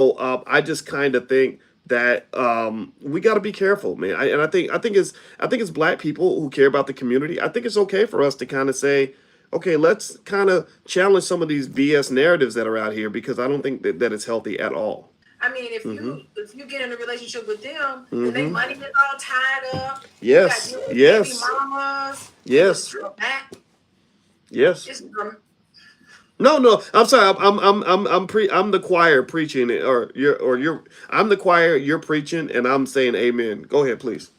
I just kind of think that we got to be careful, man. I think it's black people who care about the community. I think it's okay for us to kind of say, okay, let's kind of challenge some of these BS narratives that are out here because I don't think that it's healthy at all. I mean, Mm-hmm. if you get in a relationship with them and they Mm-hmm. money is all tied up, you got Yes. dealing with baby Yes. mamas, and it's Yes. dramatic. Yes. It's No, no. I'm sorry. I'm the choir preaching, or you're. I'm the choir. You're preaching, and I'm saying amen. Go ahead, please.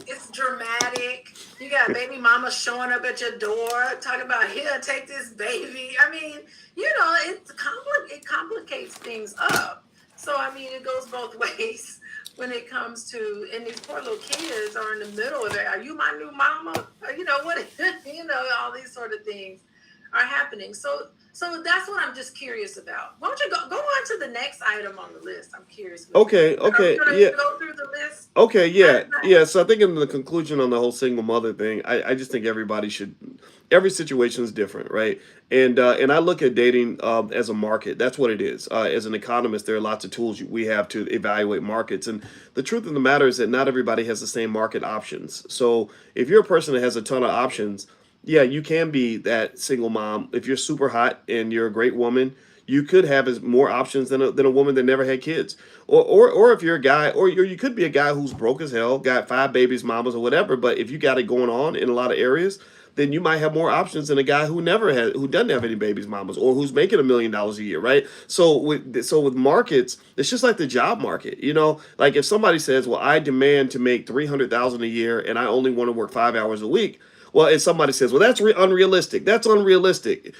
it's dramatic. You got baby mama showing up at your door talking about here, take this baby. I mean, it complicates things up. So I mean, it goes both ways when it comes to, and these poor little kids are in the middle of it. Are you my new mama? Or, what? All these sort of things are happening. So that's what I'm just curious about. Why don't you go on to the next item on the list? I'm curious with you. Okay. Are we Okay. gonna Yeah. go through the list? Okay, Item yeah, by yeah. So I think in the conclusion on the whole single mother thing, I just think everybody should. Every situation is different, right? And I look at dating as a market. That's what it is. As an economist, there are lots of tools we have to evaluate markets, and the truth of the matter is that not everybody has the same market options. So if you're a person that has a ton of options, yeah, you can be that single mom. If you're super hot and you're a great woman, you could have as more options than a woman that never had kids. Or if you're a guy, or you could be a guy who's broke as hell, got five babies, mamas, or whatever. But if you got it going on in a lot of areas, then you might have more options than a guy who doesn't have any babies, mamas, or who's making $1 million a year, right? So with markets, it's just like the job market, Like if somebody says, "Well, I demand to make 300,000 a year, and I only want to work 5 hours a week," well, if somebody says, "Well, that's unrealistic," that's unrealistic.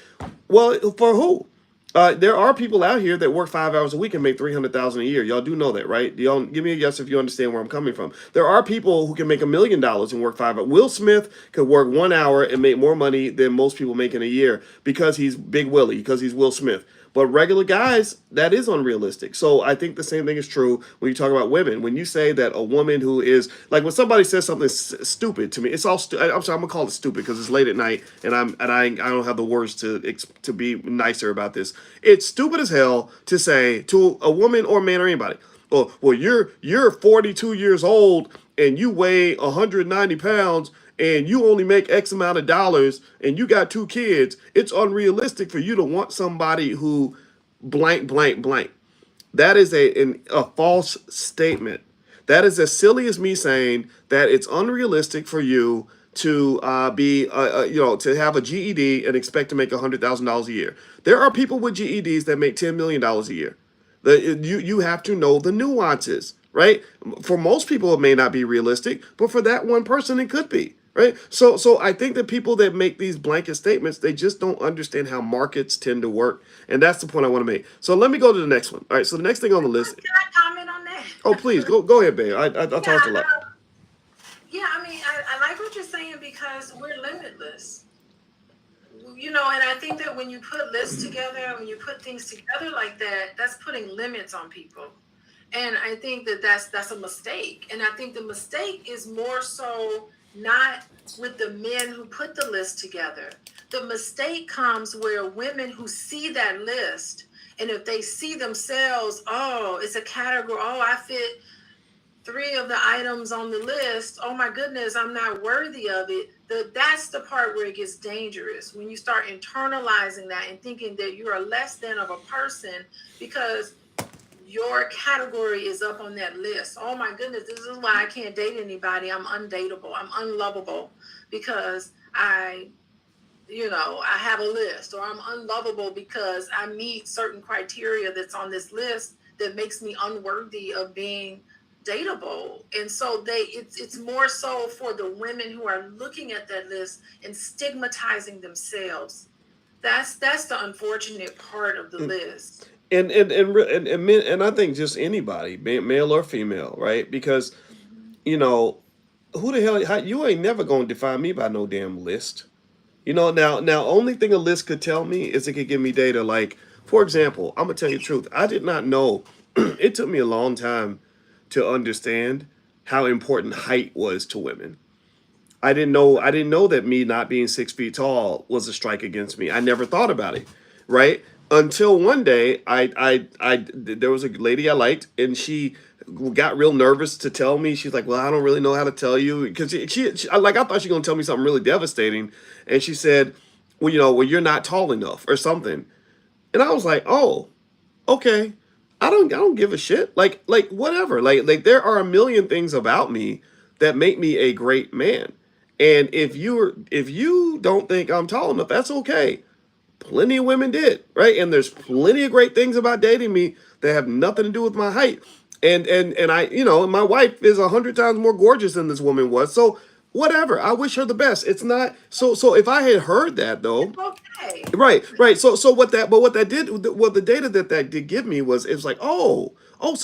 Well, for who? There are people out here that work 5 hours a week and make 300,000 a year. Y'all do know that, right? Y'all give me a yes if you understand where I'm coming from. There are people who can make $1 million and work 5 hours. Will Smith could work 1 hour and make more money than most people make in a year because he's Big Willie, because he's Will Smith. But regular guys, that is unrealistic. So I think the same thing is true when you talk about women. When you say that a woman who is like when somebody says something stupid to me, it's all. I'm sorry, I'm gonna call it stupid because it's late at night and I don't have the words to be nicer about this. It's stupid as hell to say to a woman or man or anybody. Oh, well, you're 42 years old and you weigh 190 pounds and you only make X amount of dollars and you got two kids, it's unrealistic for you to want somebody who blank, blank, blank. That is a false statement. That is as silly as me saying that it's unrealistic for you to to have a GED and expect to make $100,000 a year. There are people with GEDs that make $10 million a year. You have to know the nuances, right? For most people, it may not be realistic, but for that one person, it could be, right? So I think that people that make these blanket statements, they just don't understand how markets tend to work, and that's the point I want to make. So let me go to the next one. All right. So the next thing on the list. Can I comment on Oh, that? please go ahead, babe. I Yeah, talked a lot. yeah. I mean, I like what you're saying because we're limitless. And I think that when you put lists together, when you put things together like that, that's putting limits on people. And I think that that's a mistake. And I think the mistake is more so not with the men who put the list together. The mistake comes where women who see that list, and if they see themselves, oh, it's a category, oh, I fit three of the items on the list. Oh my goodness, I'm not worthy of it. That's the part where it gets dangerous. When you start internalizing that and thinking that you are less than of a person because your category is up on that list. Oh my goodness, this is why I can't date anybody. I'm undateable. I'm unlovable because I have a list, or I'm unlovable because I meet certain criteria that's on this list that makes me unworthy of being dateable. And so it's more so for the women who are looking at that list and stigmatizing themselves. That's the unfortunate part of the list. And I think just anybody, male or female, right? Because you know who the hell you ain't never gonna define me by no damn list. Now only thing a list could tell me is it could give me data. Like for example, I'm gonna tell you the truth. I did not know. It took me a long time to understand how important height was to women. I didn't know that me not being 6 feet tall was a strike against me. I never thought about it, right? until one day there was a lady I liked, and she got real nervous to tell me. She's like, "Well, I don't really know how to tell you," because like I thought she was gonna tell me something really devastating, and she said, "Well, well, you're not tall enough or something," and I was like, "Oh, okay." I don't give a shit. Like whatever. Like there are a million things about me that make me a great man. And if you don't think I'm tall enough, that's okay. Plenty of women did, right? And there's plenty of great things about dating me that have nothing to do with my height. And I, my wife is 100 times more gorgeous than this woman was. So whatever. I wish her the best. It's not so if I had heard that though, It's okay. right. So what the data that did give me was, it was like, so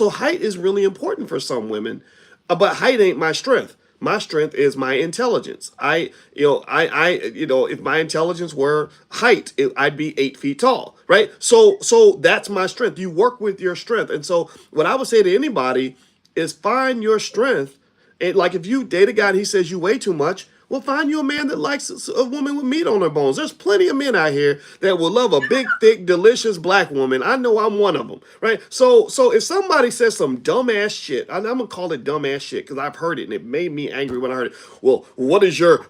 height is really important for some women, but height ain't my strength. My strength is my intelligence. If my intelligence were height, I'd be 8 feet tall, right? So that's my strength. You work with your strength, and so what I would say to anybody is find your strength. Like if you date a guy and he says you weigh too much, well, find you a man that likes a woman with meat on her bones. There's plenty of men out here that will love a big, thick, delicious black woman. I know I'm one of them, right? So if somebody says some dumbass shit, I'm gonna call it dumbass shit because I've heard it and it made me angry when I heard it. Well, what is your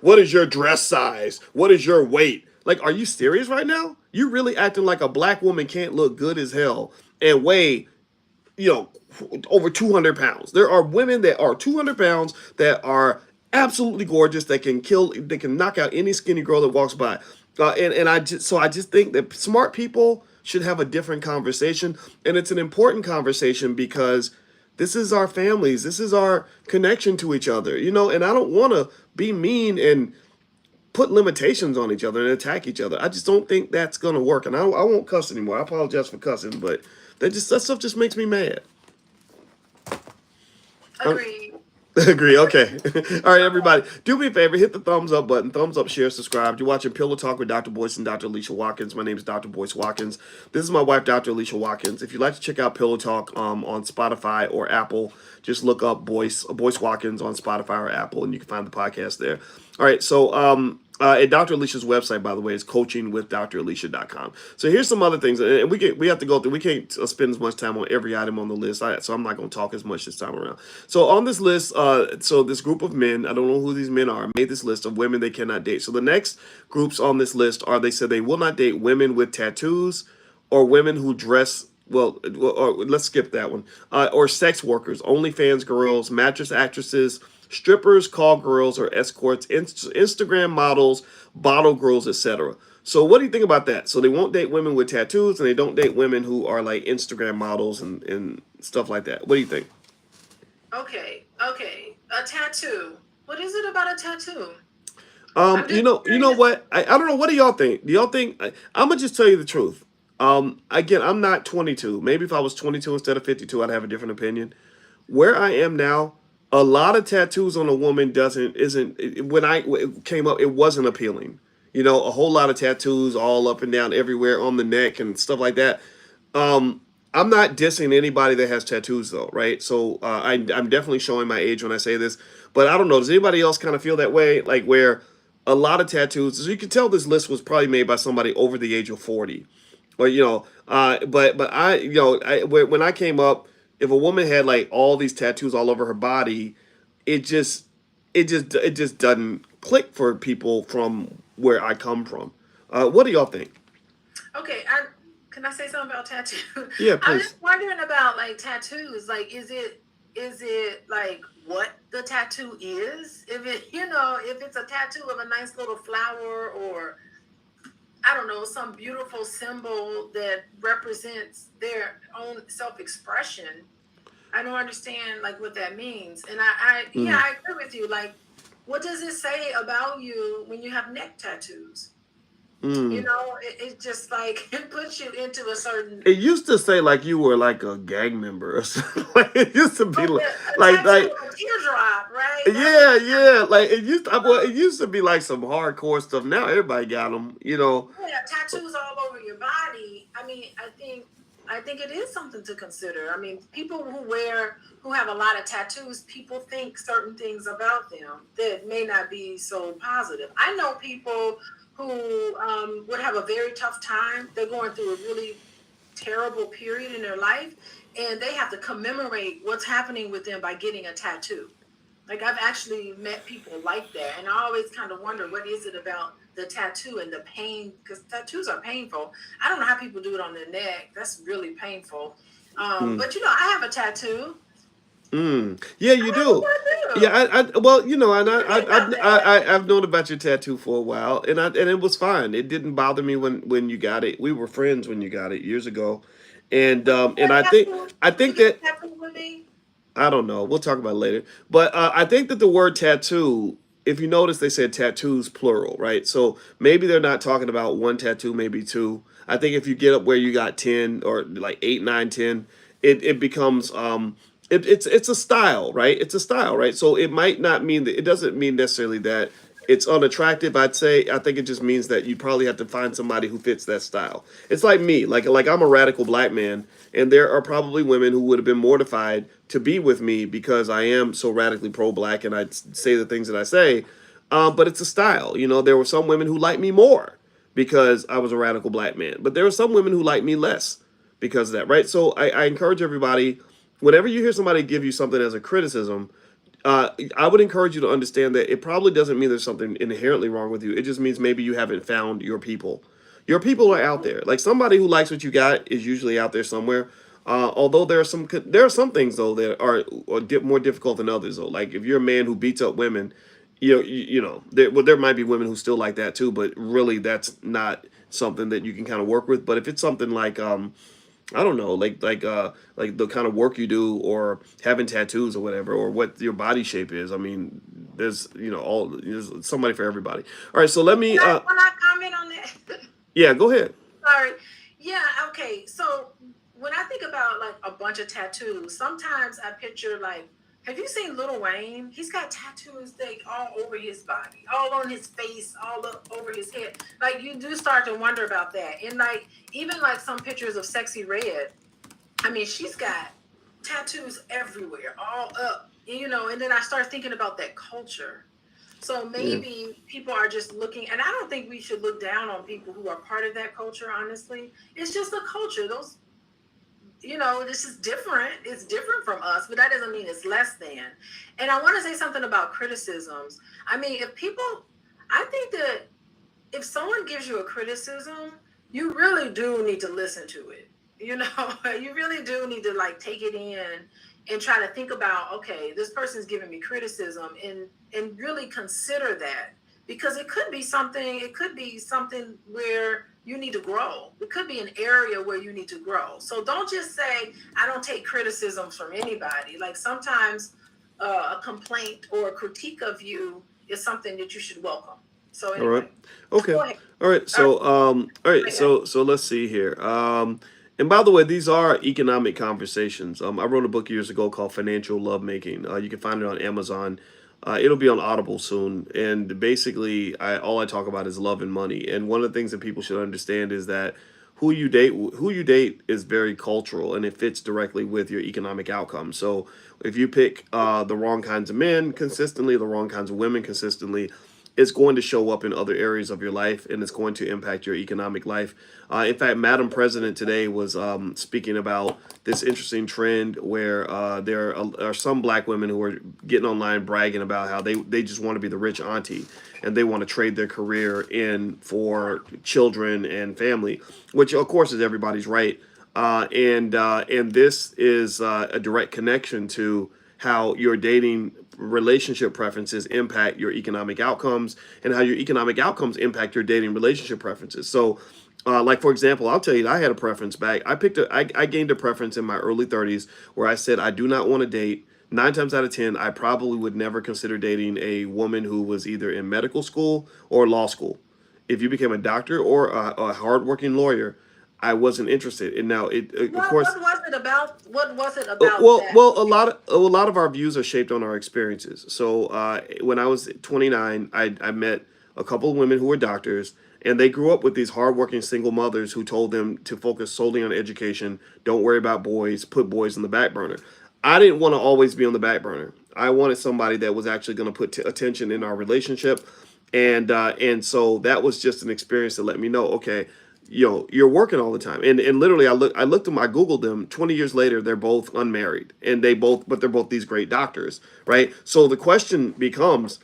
dress size? What is your weight? Like, are you serious right now? You really acting like a black woman can't look good as hell and weigh you know, over 200 pounds. There are women that are 200 pounds that are absolutely gorgeous that they can knock out any skinny girl that walks by. And I just think that smart people should have a different conversation, and it's an important conversation because this is our families, this is our connection to each other, and I don't want to be mean and put limitations on each other and attack each other. I just don't think that's gonna work, and I won't cuss anymore. I apologize for cussing, but that stuff just makes me mad. Agreed. Agree. Okay. All right, everybody. Do me a favor. Hit the thumbs up button. Thumbs up, share, subscribe. You're watching Pillow Talk with Dr. Boyce and Dr. Alicia Watkins. My name is Dr. Boyce Watkins. This is my wife, Dr. Alicia Watkins. If you'd like to check out Pillow Talk on Spotify or Apple, just look up Boyce Watkins on Spotify or Apple, and you can find the podcast there. All right. So at Dr. Alicia's website, by the way, is coachingwithdralicia.com. So here's some other things, and we have to go through. We can't spend as much time on every item on the list, so I'm not going to talk as much this time around. So on this list, so this group of men, I don't know who these men are, made this list of women they cannot date. So the next groups on this list are, they said they will not date women with tattoos or women who dress. Or let's skip that one. Or sex workers, OnlyFans girls, mattress actresses, strippers, call girls or escorts, Instagram models, bottle girls, etc. So what do you think about that? So they won't date women with tattoos, and they don't date women who are like Instagram models and stuff like that. What do you think? Okay. A tattoo. What is it about a tattoo? You know what? I don't know. What do y'all think? Do y'all think I'm gonna just tell you the truth? Again, I'm not 22. Maybe if I was 22 instead of 52, I'd have a different opinion. Where I am now, a lot of tattoos on a woman when I came up, it wasn't appealing. A whole lot of tattoos all up and down everywhere on the neck and stuff like that. I'm not dissing anybody that has tattoos though, right? So I'm definitely showing my age when I say this, but I don't know. Does anybody else kind of feel that way? Like where a lot of tattoos, so you can tell this list was probably made by somebody over the age of 40. Or but when I came up, if a woman had like all these tattoos all over her body, it just it just doesn't click for people from where I come from. What do y'all think? Okay, can I say something about tattoos? Yeah, I'm please. just wondering about like tattoos. Like, is it like what the tattoo is? If it's a tattoo of a nice little flower, or I don't know, some beautiful symbol that represents their own self-expression. I don't understand like what that means. And Mm. I agree with you. Like, what does it say about you when you have neck tattoos? Mm. It just like it puts you into a certain. It used to say like you were like a gang member or something. Like, it used to be Oh, like yeah, a like tattoo, like a teardrop, right? That's what. yeah. Like it used to be like some hardcore stuff. Now everybody got them. Yeah, tattoos all over your body. I mean, I think it is something to consider. I mean, people who have a lot of tattoos, people think certain things about them that may not be so positive. I know people who would have a very tough time. They're going through a really terrible period in their life, and they have to commemorate what's happening with them by getting a tattoo. Like, I've actually met people like that, and I always kind of wonder, what is it about the tattoo and the pain? Because tattoos are painful. I don't know how people do it on their neck. That's really painful. Mm. But I have a tattoo. Mm. Yeah, I you have a do. Yeah, tattoo. well, and What do you think about that? I've known about your tattoo for a while, and it was fine. It didn't bother me when you got it. We were friends when you got it years ago, Would you and get a tattoo? I Would you think get that a tattoo with me? I don't know. We'll talk about it later. But I think that the word tattoo, if you notice, they said tattoos plural, right? So maybe they're not talking about one tattoo, maybe two. I think if you get up where you got 10 or like 8, 9, 10, it becomes it's a style, right? It's a style, right? So it might not mean that, it doesn't mean necessarily that it's unattractive. I'd say I think it just means that you probably have to find somebody who fits that style. It's like me, like I'm a radical black man, and there are probably women who would have been mortified to be with me because I am so radically pro-black and I say the things that I say. But it's a style. There were some women who liked me more because I was a radical black man, but there were some women who liked me less because of that, right? So I encourage everybody, whenever you hear somebody give you something as a criticism, I would encourage you to understand that it probably doesn't mean there's something inherently wrong with you. It just means maybe you haven't found your people. Your people are out there. Like, somebody who likes what you got is usually out there somewhere. Although there are some things though that are more difficult than others though. Like, if you're a man who beats up women, there might be women who still like that too. But really, that's not something that you can kind of work with. But if it's something like I don't know, like the kind of work you do, or having tattoos or whatever, or what your body shape is. I mean, there's somebody for everybody. All right, so let me Can I comment on that? yeah, go ahead. Sorry. Yeah, okay. So when I think about like a bunch of tattoos, sometimes I picture like, have you seen Lil Wayne? He's got tattoos like all over his body, all on his face, all up over his head. Like, you do start to wonder about that. And like, even like some pictures of Sexy Red, I mean, she's got tattoos everywhere, all up, and then I start thinking about that culture. So Yeah. maybe people are just looking, and I don't think we should look down on people who are part of that culture, honestly. It's just a culture. This is different. It's different from us, but that doesn't mean it's less than. And I want to say something about criticisms. I mean, I think that if someone gives you a criticism, you really do need to listen to it. You really do need to like take it in and try to think about, okay, this person's giving me criticism, and really consider that, because it could be something where you need to grow. It could be an area where you need to grow. So don't just say, I don't take criticisms from anybody. Like, sometimes a complaint or a critique of you is something that you should welcome. So All right. anyway, Okay. go ahead. All right. All right, All go right. ahead. So let's see here. And by the way, these are economic conversations. I wrote a book years ago called Financial Lovemaking. You can find it on Amazon. It'll be on Audible soon. And basically, all I talk about is love and money. And one of the things that people should understand is that who you date is very cultural, and it fits directly with your economic outcome. So if you pick the wrong kinds of men consistently, the wrong kinds of women consistently, it's going to show up in other areas of your life, and it's going to impact your economic life. In fact, Madam President today was speaking about this interesting trend where there are some black women who are getting online bragging about how they just want to be the rich auntie, and they want to trade their career in for children and family, which of course is everybody's right. And this is a direct connection to how your dating relationship preferences impact your economic outcomes, and how your economic outcomes impact your dating relationship preferences. So, like for example, I'll tell you, I had a preference back. I gained a preference in my early 30s where I said I do not want to date. 9 times out of 10, I probably would never consider dating a woman who was either in medical school or law school. If you became a doctor or a hardworking lawyer, I wasn't interested. And now, of course, What was it about well, that? well, a lot of our views are shaped on our experiences. So when I was 29, I met a couple of women who were doctors, and they grew up with these hardworking single mothers who told them to focus solely on education, don't worry about boys, put boys on the back burner. I didn't want to always be on the back burner. I wanted somebody that was actually going to put attention in our relationship. And so that was just an experience that let me know, okay, you're working all the time. And literally I looked them, I googled them. 20 years later, they're both unmarried, and they're both these great doctors, right? So the question becomes,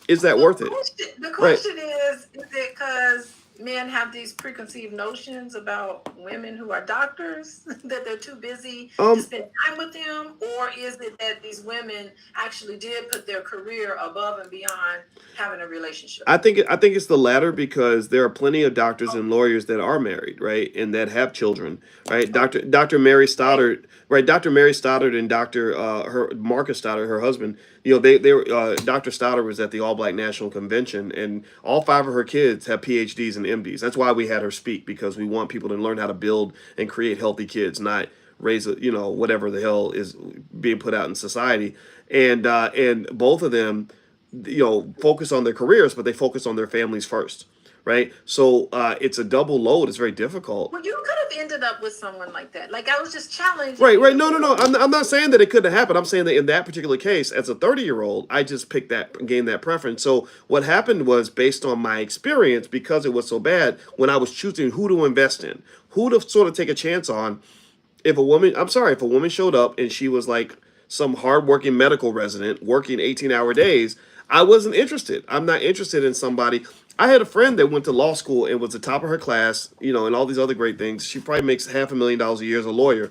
is that Well, worth it? the Right. question is it because men have these preconceived notions about women who are doctors that they're too busy to um spend time with them? Or is it that these women actually did put their career above and beyond having a relationship? I think it's the latter, because there are plenty of doctors and lawyers that are married, right, and that have children, right? Dr. Mary Okay. Stoddard, right? Dr. Mary Stoddard and Dr. Her Marcus Stoddard, her husband. They were Dr. Stoddard was at the All Black National Convention, and all five of her kids have PhDs and MDs. That's why we had her speak, because we want people to learn how to build and create healthy kids, not raise whatever the hell is being put out in society. And both of them focus on their careers, but they focus on their families first, right? So it's a double load. It's very difficult. Well, you could have ended up with someone like that. Like, I was just challenging Right, right. you. No, no, no. I'm not saying that it couldn't happen. I'm saying that in that particular case, as a 30-year-old, I just picked that, gained that preference. So what happened was based on my experience, because it was so bad, when I was choosing who to invest in, who to sort of take a chance on. If a woman showed up and she was like some hardworking medical resident working 18-hour days, I wasn't interested. I'm not interested in somebody. I had a friend that went to law school and was the top of her class, and all these other great things. She probably makes $500,000 a year as a lawyer.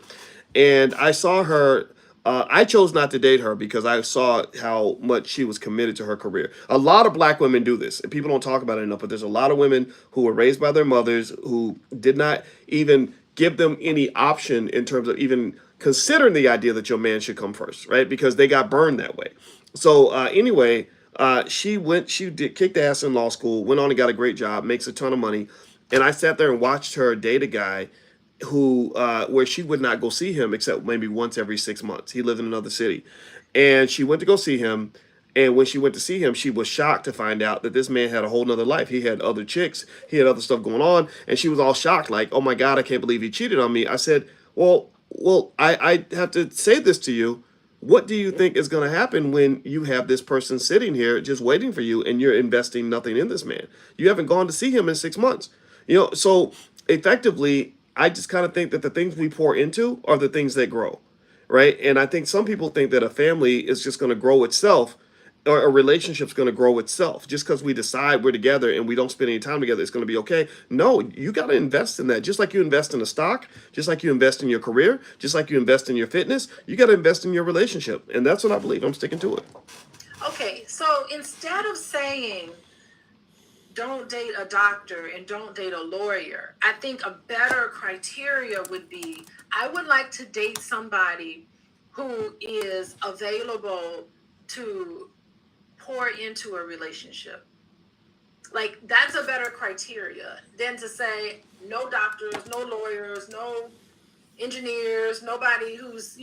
And I saw her. I chose not to date her because I saw how much she was committed to her career. A lot of black women do this, and people don't talk about it enough. But there's a lot of women who were raised by their mothers who did not even give them any option in terms of even considering the idea that your man should come first, right? Because they got burned that way. So anyway, she did kicked ass in law school, went on and got a great job, makes a ton of money, and I sat there and watched her date a guy who where she would not go see him except maybe once every 6 months. He lived in another city, and she went to go see him. And when she went to see him, she was shocked to find out that this man had a whole nother life. He had other chicks, he had other stuff going on, and she was all shocked, like, "Oh my God, I can't believe he cheated on me." I said, I have to say this to you. What do you think is going to happen when you have this person sitting here just waiting for you, and you're investing nothing in this man? You haven't gone to see him in 6 months. So effectively, I just kind of think that the things we pour into are the things that grow, right? And I think some people think that a family is just going to grow itself, or a relationship's going to grow itself just because we decide we're together and we don't spend any time together. It's going to be okay. No, you got to invest in that. Just like you invest in a stock, just like you invest in your career, just like you invest in your fitness, you got to invest in your relationship. And that's what I believe. I'm sticking to it. Okay, so instead of saying don't date a doctor and don't date a lawyer, I think a better criteria would be I would like to date somebody who is available to pour into a relationship. Like, that's a better criteria than to say no doctors, no lawyers, no engineers, nobody who's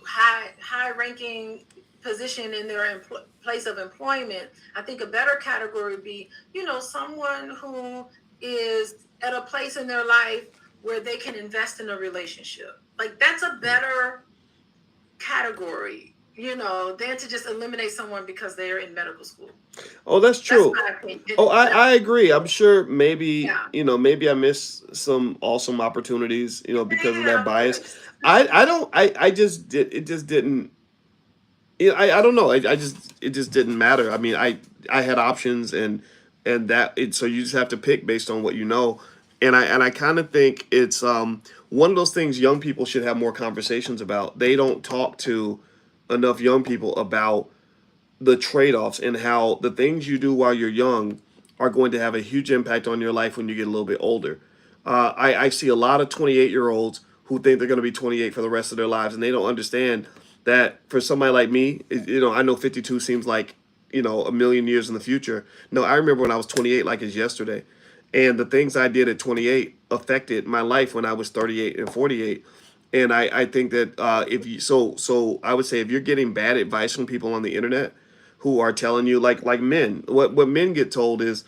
high ranking position in their place of employment. I think a better category would be someone who is at a place in their life where they can invest in a relationship. Like, that's a better category, than to just eliminate someone because they're in medical school. Oh, that's That's true. my opinion. Oh, I agree. I'm sure maybe, Yeah. maybe I missed some awesome opportunities, because of that Yeah, of bias. course. I don't, I just did, it just didn't, I don't know. I just, it just didn't matter. I mean, I had options, and so you just have to pick based on what you know. And I kind of think it's one of those things young people should have more conversations about. They don't talk to enough young people about the trade-offs and how the things you do while you're young are going to have a huge impact on your life when you get a little bit older. I see a lot of 28-year-olds who think they're going to be 28 for the rest of their lives, and they don't understand that for somebody like me, I know 52 seems like, a million years in the future. No, I remember when I was 28 like it's yesterday. And the things I did at 28 affected my life when I was 38 and 48. And I think that if you so I would say if you're getting bad advice from people on the internet who are telling you, like men, what men get told is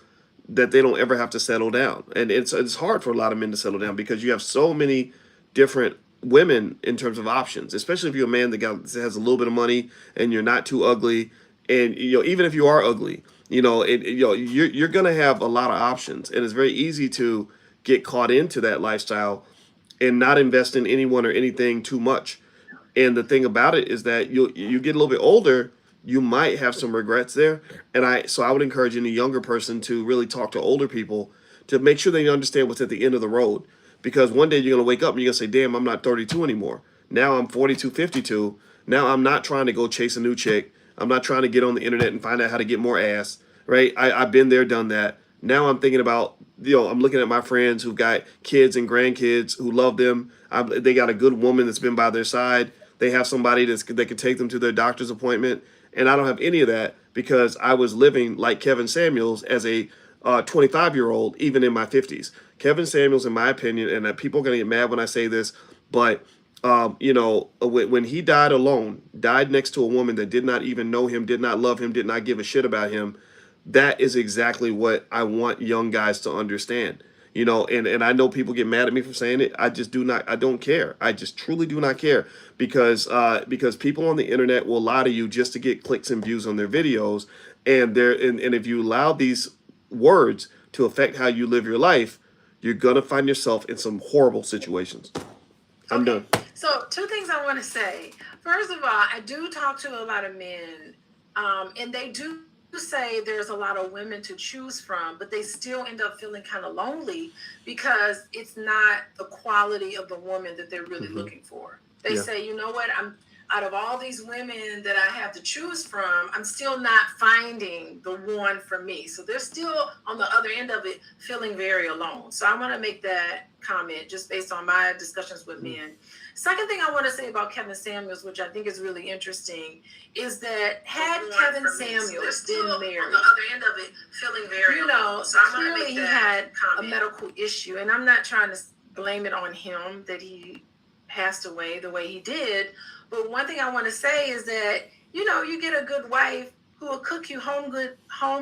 that they don't ever have to settle down, and it's hard for a lot of men to settle down because you have so many different women in terms of options, especially if you're a man that has a little bit of money and you're not too ugly, and even if you are ugly, you're gonna have a lot of options, and it's very easy to get caught into that lifestyle and not invest in anyone or anything too much. And the thing about it is that you get a little bit older, you might have some regrets there. And I would encourage any younger person to really talk to older people to make sure they understand what's at the end of the road. Because one day you're gonna wake up and you're gonna say, "Damn, I'm not 32 anymore. Now I'm 42, 52. Now I'm not trying to go chase a new chick. I'm not trying to get on the internet and find out how to get more ass. Right? I've been there, done that. Now I'm thinking about, I'm looking at my friends who've got kids and grandkids who love them. They got a good woman that's been by their side. They have somebody that can take them to their doctor's appointment, and I don't have any of that because I was living like Kevin Samuels as a 25-year-old, even in my 50s. Kevin Samuels, in my opinion, and people are gonna get mad when I say this, but when he died alone, died next to a woman that did not even know him, did not love him, did not give a shit about him. That is exactly what I want young guys to understand. And I know people get mad at me for saying it. I just do not. I don't care. I just truly do not care because people on the internet will lie to you just to get clicks and views on their videos, and if you allow these words to affect how you live your life, you're gonna find yourself in some horrible situations. I'm Okay. done. So, two things I want to say. First of all, I do talk to a lot of men, and they do say there's a lot of women to choose from, but they still end up feeling kind of lonely because it's not the quality of the woman that they're really looking for. They Yeah. say, you know what, I'm out of all these women that I have to choose from, I'm still not finding the one for me. So they're still on the other end of it feeling very alone. So I want to make that comment just based on my discussions with men. Second thing I want to say about Kevin Samuels, which I think is really interesting, is that had Kevin Samuels been married, on the other end of it feeling very alone. So clearly he had a medical issue, and I'm not trying to blame it on him that he passed away the way he did. But one thing I want to say is that, you get a good wife who will cook you home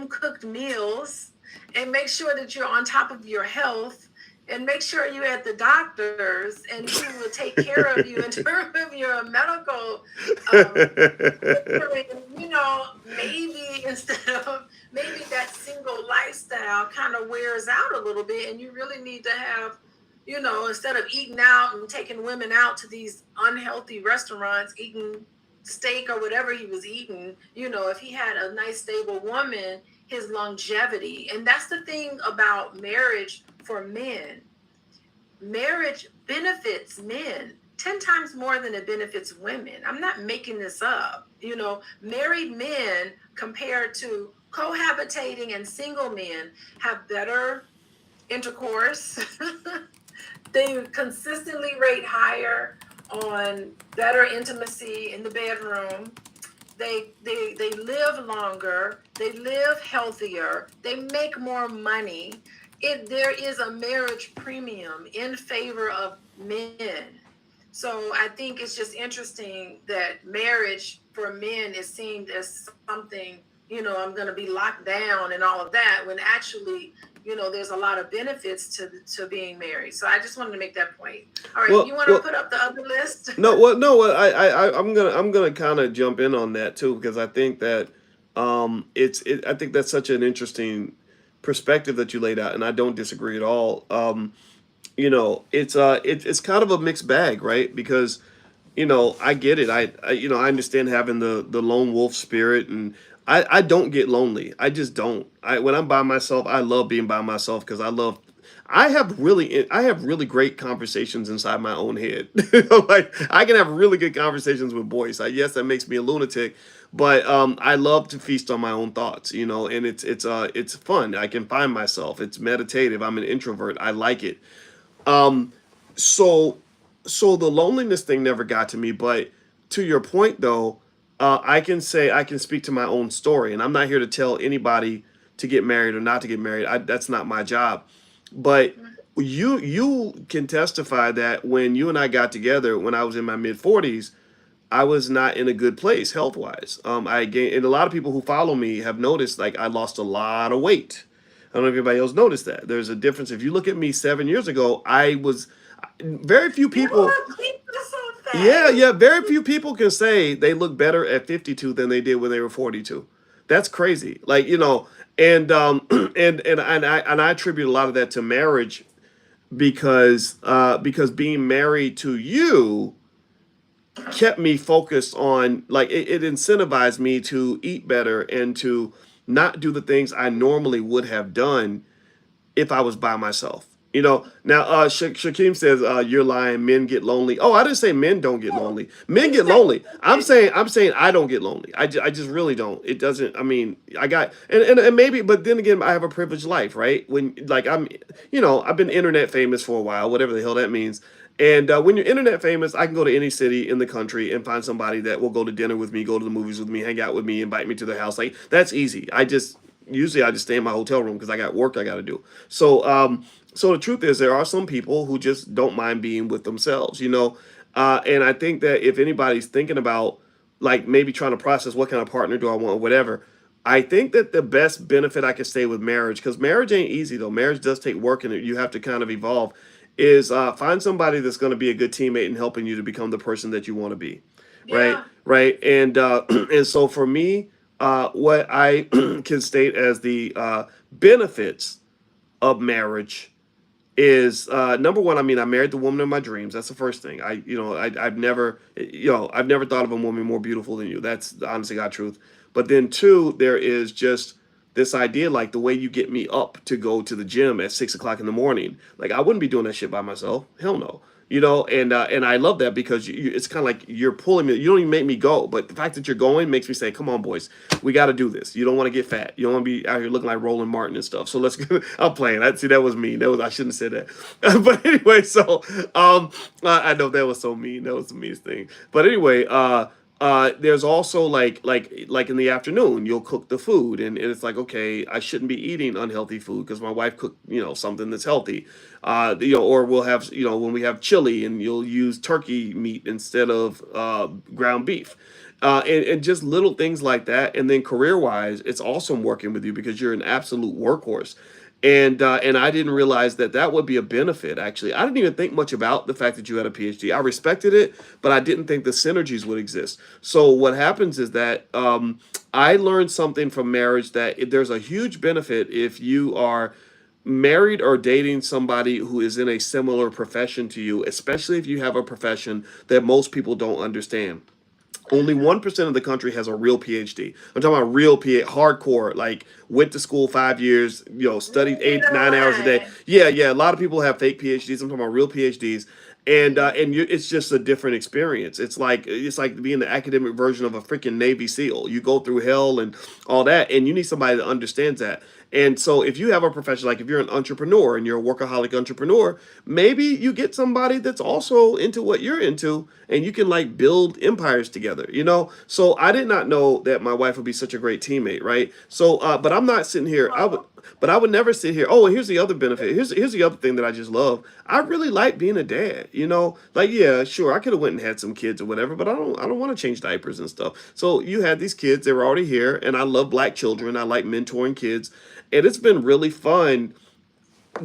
cooked meals and make sure that you're on top of your health and make sure you're at the doctors and who will take care of you in terms of your medical, maybe maybe that single lifestyle kind of wears out a little bit and you really need to have, instead of eating out and taking women out to these unhealthy restaurants, eating steak or whatever he was eating, if he had a nice stable woman, his longevity. And that's the thing about marriage for men. Marriage benefits men 10 times more than it benefits women. I'm not making this up. Married men compared to cohabitating and single men have better intercourse. They consistently rate higher on better intimacy in the bedroom. They live longer. They live healthier. They make more money. There is a marriage premium in favor of men. So I think it's just interesting that marriage for men is seen as something, I'm going to be locked down and all of that, when actually, there's a lot of benefits to being married. So I just wanted to make that point. All right, you want to put up the other list? No, well, no, well, I'm gonna kind of jump in on that too because I think that I think that's such an interesting perspective that you laid out, and I don't disagree at all. It's kind of a mixed bag, right? Because I get it. I understand having the lone wolf spirit, and I don't get lonely. I just don't. When I'm by myself, I love being by myself because I have really great conversations inside my own head. Like I can have really good conversations with Boyce. Yes, that makes me a lunatic, but I love to feast on my own thoughts. And it's fun. I can find myself. It's meditative. I'm an introvert. I like it. Um, so so the loneliness thing never got to me, but to your point though, I can speak to my own story, and I'm not here to tell anybody to get married or not to get married. That's not my job. But you can testify that when you and I got together when I was in my mid 40s, I was not in a good place health wise. I gained, and a lot of people who follow me have noticed like I lost a lot of weight. I don't know if anybody else noticed that. There's a difference. If you look at me 7 years ago, I was very few people. Yeah, yeah. Very few people can say they look better at 52 than they did when they were 42. That's crazy. Like, and and I attribute a lot of that to marriage because being married to you kept me focused on, like, it incentivized me to eat better and to not do the things I normally would have done if I was by myself. Now Shakim says you're lying. Men get lonely. Oh, I didn't say men don't get lonely. Men get lonely. I'm saying I don't get lonely. I just really don't. It doesn't. I mean, I got and maybe, but then again, I have a privileged life, right? When like I've been internet famous for a while, whatever the hell that means. And when you're internet famous, I can go to any city in the country and find somebody that will go to dinner with me, go to the movies with me, hang out with me, invite me to their house. Like, that's easy. I just stay in my hotel room because I got work I got to do. So the truth is, there are some people who just don't mind being with themselves, and I think that if anybody's thinking about, like, maybe trying to process what kind of partner do I want, or whatever, I think that the best benefit I could say with marriage, because marriage ain't easy though, marriage does take work and you have to kind of evolve, is find somebody that's going to be a good teammate and helping you to become the person that you want to be, right? Yeah. Right, and and so for me, what I can state as the benefits of marriage is, number one. I mean, I married the woman of my dreams. That's the first thing. I've never thought of a woman more beautiful than you. That's the honest to God truth. But then two, there is just this idea, like the way you get me up to go to the gym at 6 o'clock in the morning. Like, I wouldn't be doing that shit by myself. Hell no. And I love that because it's kind of like you're pulling me. You don't even make me go, but the fact that you're going makes me say, "Come on, boys, we got to do this." You don't want to get fat. You don't want to be out here looking like Roland Martin and stuff. So let's go. I'm playing. I see that was mean. I shouldn't have said that. But anyway, so I know that was so mean. That was the meanest thing. But anyway, there's also like in the afternoon you'll cook the food, and it's like, okay, I shouldn't be eating unhealthy food because my wife cooked something that's healthy, or we'll have, when we have chili, and you'll use turkey meat instead of ground beef, and just little things like that. And then career wise, it's awesome working with you because you're an absolute workhorse. And I didn't realize that that would be a benefit. Actually, I didn't even think much about the fact that you had a PhD. I respected it, but I didn't think the synergies would exist. So what happens is that I learned something from marriage, that there's a huge benefit if you are married or dating somebody who is in a similar profession to you, especially if you have a profession that most people don't understand. Only 1% of the country has a real PhD. I'm talking about real PhD, hardcore, like went to school 5 years, studied eight, 9 hours a day. Yeah, yeah. A lot of people have fake PhDs. I'm talking about real PhDs. It's just a different experience. It's like being the academic version of a freaking Navy SEAL. You go through hell and all that, and you need somebody that understands that. And so if you have a profession, like if you're an entrepreneur and you're a workaholic entrepreneur, maybe you get somebody that's also into what you're into, and you can like build empires together. So I did not know that my wife would be such a great teammate, right? So but I'm not sitting here. I would never sit here. Oh, and here's the other benefit. Here's the other thing that I just love. I really like being a dad. Like, yeah, sure, I could have went and had some kids or whatever, but I don't want to change diapers and stuff. So you had these kids, they were already here, and I love black children. I like mentoring kids. And it's been really fun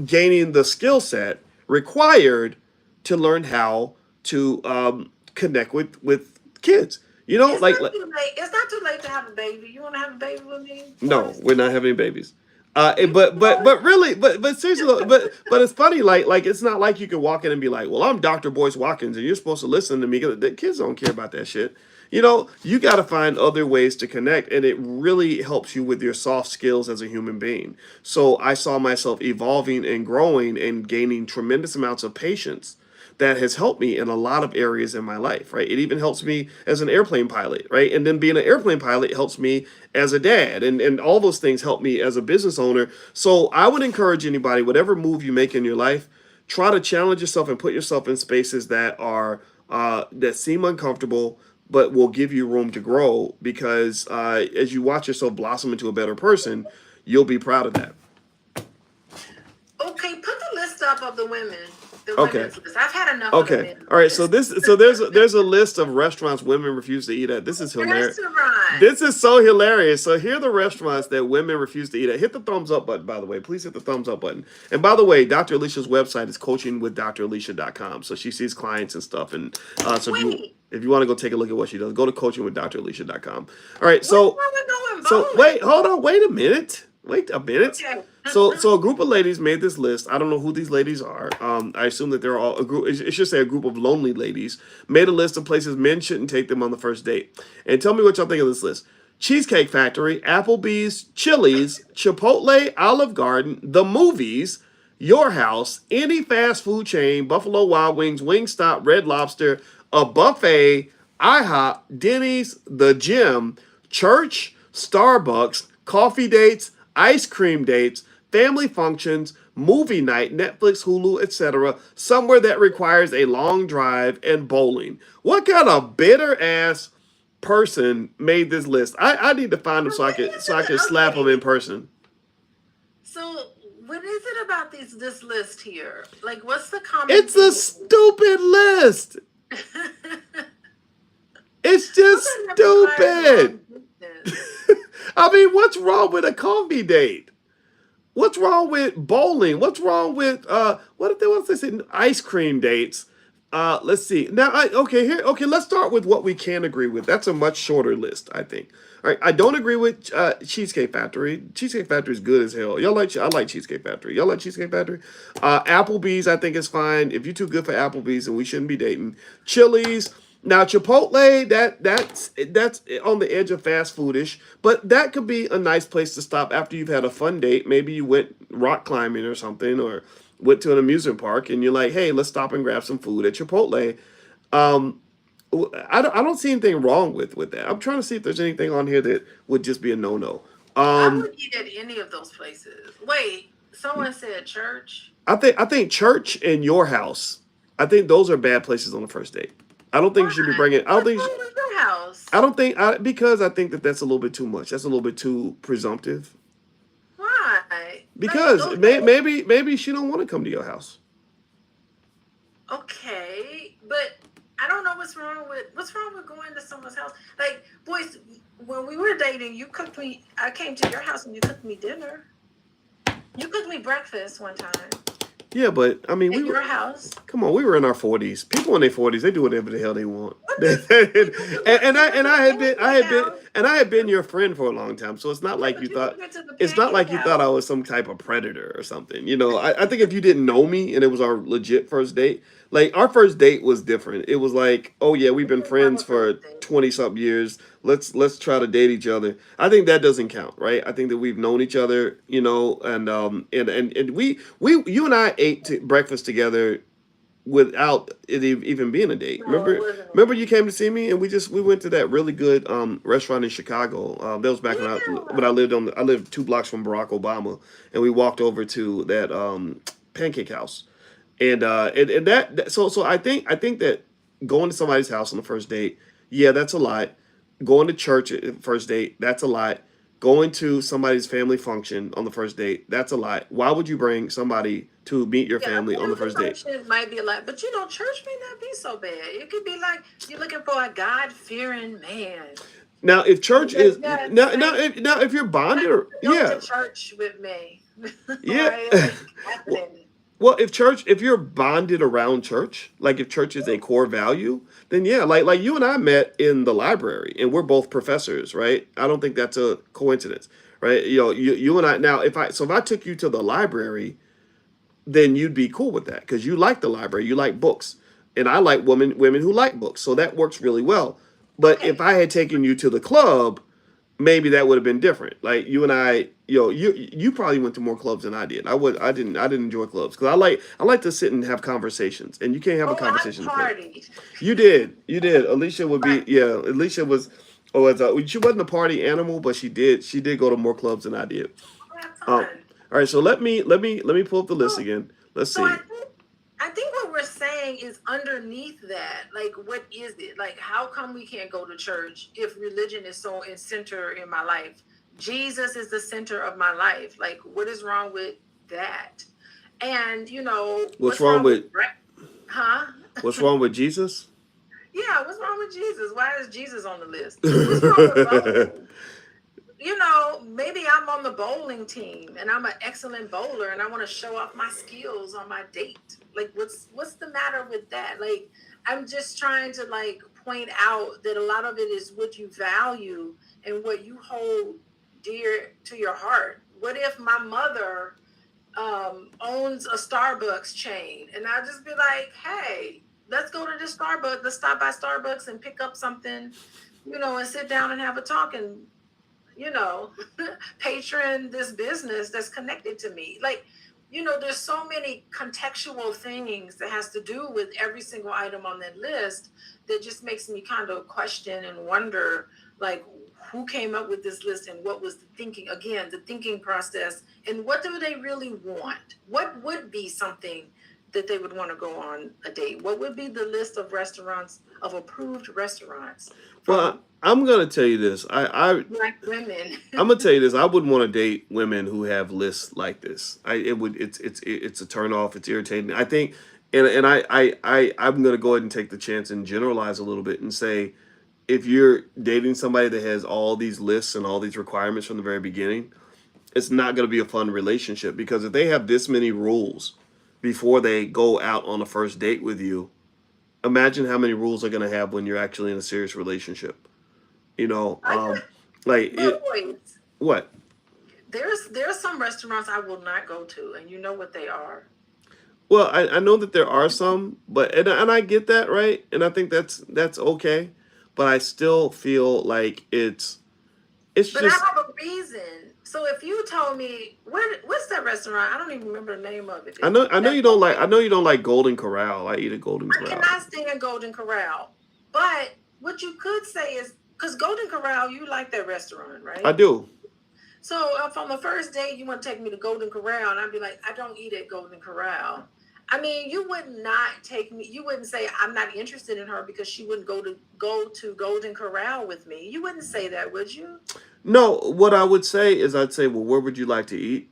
gaining the skill set required to learn how to connect with kids. It's Like, not too late. It's not too late to have a baby. You want to have a baby with me? no, we're not having any babies. But really, but seriously, though, but it's funny. Like it's not like you can walk in and be like, "Well, I'm Dr. Boyce Watkins, and you're supposed to listen to me." 'Cause the kids don't care about that shit. You got to find other ways to connect, and it really helps you with your soft skills as a human being. So I saw myself evolving and growing and gaining tremendous amounts of patience that has helped me in a lot of areas in my life, right? It even helps me as an airplane pilot, right? And then being an airplane pilot helps me as a dad, and all those things help me as a business owner. So I would encourage anybody, whatever move you make in your life, try to challenge yourself and put yourself in spaces that are that seem uncomfortable, but will give you room to grow, because as you watch yourself blossom into a better person, you'll be proud of that. Okay, put the list up of the women. The Okay. women's list. I've had enough of the Okay. men All right. list. So there's a list of restaurants women refuse to eat at. This is hilarious. Restaurant. This is so hilarious. So here are the restaurants that women refuse to eat at. Hit the thumbs up button, by the way. Please hit the thumbs up button. And by the way, Dr. Alicia's website is coachingwithdralicia.com. So she sees clients and stuff. And so Wait. if you want to go take a look at what she does, go to coachingwithdralicia.com. All right. Which So one we going So bowling. wait, hold on, wait a minute. Wait a minute. Okay. So a group of ladies made this list. I don't know who these ladies are. I assume that they're all a group. It should say a group of lonely ladies made a list of places men shouldn't take them on the first date. And tell me what y'all think of this list: Cheesecake Factory, Applebee's, Chili's, Chipotle, Olive Garden, the movies, your house, any fast food chain, Buffalo Wild Wings, Wingstop, Red Lobster, a buffet, IHOP, Denny's, the gym, church, Starbucks, coffee dates, ice cream dates, family functions, movie night, Netflix, Hulu, etc. Somewhere that requires a long drive and bowling. What kind of bitter ass person made this list? I need to find him so I can slap him in Okay. person. So what is it about this list here? Like, what's the common It's a theme? stupid list. It's just Something that requires stupid. long distance. I mean, what's wrong with a coffee date? What's wrong with bowling? What's wrong with what if they want to say ice cream dates? Let's see. Now, okay, here, okay, let's start with what we can agree with. That's a much shorter list, I think. All right, I don't agree with Cheesecake Factory. Cheesecake Factory is good as hell. Y'all like? I like Cheesecake Factory. Y'all like Cheesecake Factory? Applebee's, I think is fine. If you're too good for Applebee's, then we shouldn't be dating. Chili's. Now Chipotle, that's on the edge of fast foodish, but that could be a nice place to stop after you've had a fun date. Maybe you went rock climbing or something, or went to an amusement park, and you're like, hey, let's stop and grab some food at Chipotle. Um, I don't see anything wrong with that. I'm trying to see if there's anything on here that would just be a no no. I Um, would eat at any of those places. Wait, someone said church. I think church and your house. I think those are bad places on the first date. I don't think you should be Why? bringing. I don't What's think. wrong with your house? I don't think because I think that that's a little bit too much. That's a little bit too presumptive. Why? Like Because maybe she don't want to come to your house. okay, but I don't know what's wrong with going to someone's house. Like, boys, when we were dating, you cooked me. I came to your house and you cooked me dinner. You cooked me breakfast one time Yeah, but I mean, we at were your house. come on. We were in our 40s. People in their 40s, they do whatever the hell they want. What and, does you cooked me? and I had You been went to the house. I had been your friend for a long time. So it's not Yeah, like but you you thought. went to the It's not pancake like you thought I house. was some type of predator or something. I think if you didn't know me and it was our legit first date, like our first date was different. It was like, oh yeah, we've We been didn't have friends a first for date. 20 something years. Let's try to date each other. I think that doesn't count, right? I think that we've known each other, and we you and I ate breakfast together without it even being a date. No, it Remember, wasn't a remember you date. came to see me and we went to that really good restaurant in Chicago. That was back when Yeah. I lived 2 blocks from Barack Obama, and we walked over to that pancake house, and so I think that going to somebody's house on the first date, yeah, that's a lot. Going to church at first date, that's a lot. Going to somebody's family function on the first date, that's a lot. Why would you bring somebody to meet your Yeah, a family on the family first date? function might be a lot, but church may not be so bad. It could be like you're looking for a God fearing man. Now, if church is Like now if you're bonded, or go to yeah, church with me, yeah. right? Like well, happening. well, if you're bonded around church, like if church is a core value, then yeah, like you and I met in the library, and we're both professors, right? I don't think that's a coincidence, right? You and I. Now, if I took you to the library, then you'd be cool with that because you like the library, you like books, and I like women who like books, so that works really well. But if Okay. I had taken you to the club, maybe that would have been different. Like you and I, you probably went to more clubs than I did. I didn't enjoy clubs because I like to sit and have conversations, and you can't have a Oh, I conversation in a club. partied. You did. Alicia would be Right. yeah. Alicia was. Oh, she wasn't a party animal, but she did go to more clubs than I did. Have Um, fun. all right, so let me pull up the list So, again. Let's so see. I think what we're saying is underneath that, like, what is it? Like, how come we can't go to church if religion is so in center in my life? Jesus is the center of my life. Like, what is wrong with that? And What's what's wrong wrong with with huh? what's wrong with Jesus? Yeah, what's wrong with Jesus? Why is Jesus on the list? What's wrong with bowling? Maybe I'm on the bowling team and I'm an excellent bowler and I want to show off my skills on my date. Like, what's the matter with that? Like, I'm just trying to point out that a lot of it is what you value and what you hold dear to your heart? What if my mother owns a Starbucks chain, and I'll just be like, hey, let's go to this Starbucks, let's stop by Starbucks and pick up something, and sit down and have a talk and, you know, patron this business that's connected to me. Like, there's so many contextual things that has to do with every single item on that list that just makes me kind of question and wonder, like, who came up with this list and what was the thinking, again, the thinking process, and what do they really want? What would be something that they would want to go on a date? What would be the list of restaurants, of approved restaurants Well, from I'm gonna tell you this. Black women? I'm gonna tell you this. I wouldn't want to date women who have lists like this. It would. It's a turn off. It's irritating. I think, and I'm gonna go ahead and take the chance and generalize a little bit and say, if you're dating somebody that has all these lists and all these requirements from the very beginning, it's not gonna be a fun relationship, because if they have this many rules before they go out on a first date with you, imagine how many rules they're gonna have when you're actually in a serious relationship. You know, I like But it. wait, What? there's some restaurants I will not go to, and you know what they are. Well, I know that there are some, but and I get that, right, and I think that's okay, but I still feel like it's But I just. have a reason. So if you told me what's that restaurant? I don't even remember the name of it. I know That's you don't like, okay. I know you don't like Golden Corral. I eat at Golden I Corral. cannot stand Golden Corral. But what you could say is, because Golden Corral, you like that restaurant, I right? do. So if on the first date you want to take me to Golden Corral, and I'd be like, I don't eat at Golden Corral. I mean, you would not take me. You wouldn't say I'm not interested in her because she wouldn't go to Golden Corral with me. You wouldn't say that, would you? No, what I would say is, I'd say, well, where would you like to eat?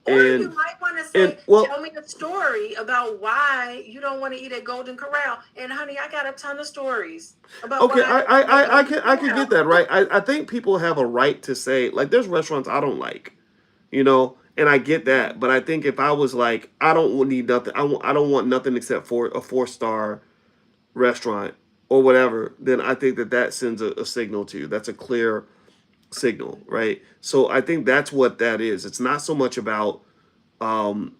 Or you And might want to and say, well, tell me a story about why you don't want to eat at Golden Corral. And honey, I got a ton of stories about okay, why I don't eat at Golden I could get Corral. that, right. I think people have a right to say, like, there's restaurants I don't like, and I get that, but I think if I was like, I don't need nothing, I don't want nothing except for a 4-star restaurant or whatever, then I think that sends a signal to you. That's a clear signal, right? So I think that's what that is. It's not so much about having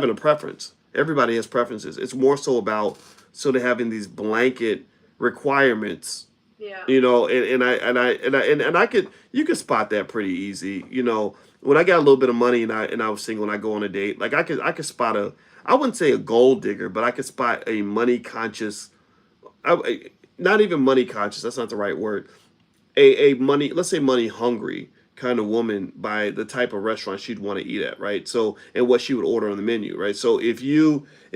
a preference. Everybody has preferences. It's more so about sort of having these blanket requirements, Yeah. and I could you could spot that pretty easy. When I got a little bit of money and I was single and I go on a date, like I could spot I wouldn't say a gold digger, but I could spot a money conscious, not even money conscious. That's not the right word. A money, let's say money hungry kind of woman by the type of restaurant she'd want to eat at, right? So, and what she would order on the menu, right? So if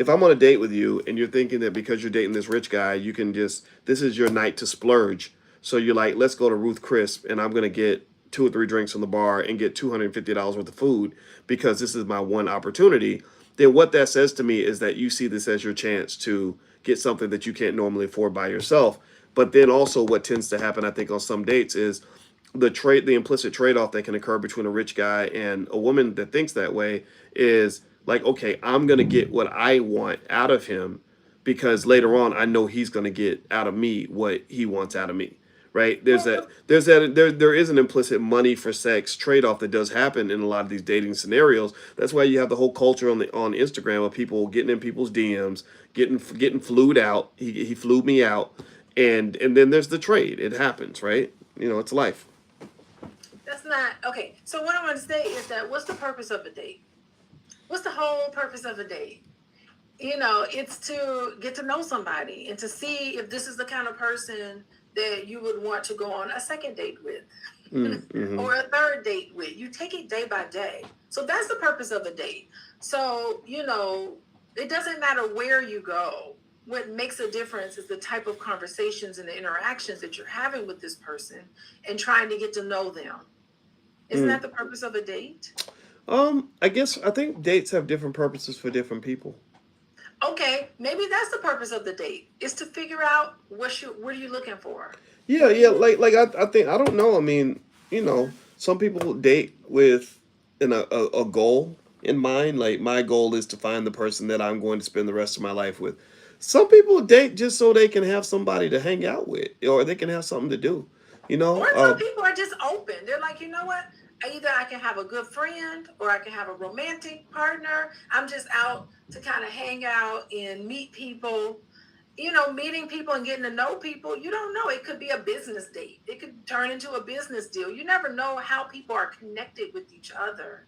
I'm on a date with you and you're thinking that because you're dating this rich guy, you can just, this is your night to splurge. So you're like, let's go to Ruth Crisp and I'm gonna get 2 or 3 drinks from the bar and get $250 worth of food because this is my one opportunity. Then what that says to me is that you see this as your chance to get something that you can't normally afford by yourself. But then also, what tends to happen, I think, on some dates is the implicit trade off that can occur between a rich guy and a woman that thinks that way is like, okay, I'm gonna get what I want out of him because later on I know he's gonna get out of me what he wants out of me. Right? Well, There is an implicit money for sex trade off that does happen in a lot of these dating scenarios. That's why you have the whole culture on Instagram of people getting in people's DMs, getting flued out. He flew me out, and then there's the trade. It happens, right? It's life. that's not okay. So what I want to say is that what's the purpose of a date? What's the whole purpose of a date? It's to get to know somebody and to see if this is the kind of person that you would want to go on a second date with Mm-hmm. or a third date with. You take it day by day. So that's the purpose of a date. So, it doesn't matter where you go. What makes a difference is the type of conversations and the interactions that you're having with this person and trying to get to know them. Isn't Mm. that the purpose of a date? I think dates have different purposes for different people. Okay, maybe that's the purpose of the date, is to figure out what are you looking for? Yeah, What are yeah. you I think, I don't know. I mean, some people date with a goal in mind. Like, my goal is to find the person that I'm going to spend the rest of my life with. Some people date just so they can have somebody to hang out with, or they can have something to do. You Or know, some people are just open. They're like, you know what? Either I can have a good friend or I can have a romantic partner. I'm just out to kind of hang out and meet people. Meeting people and getting to know people, you don't know. It could be a business date. It could turn into a business deal. You never know how people are connected with each other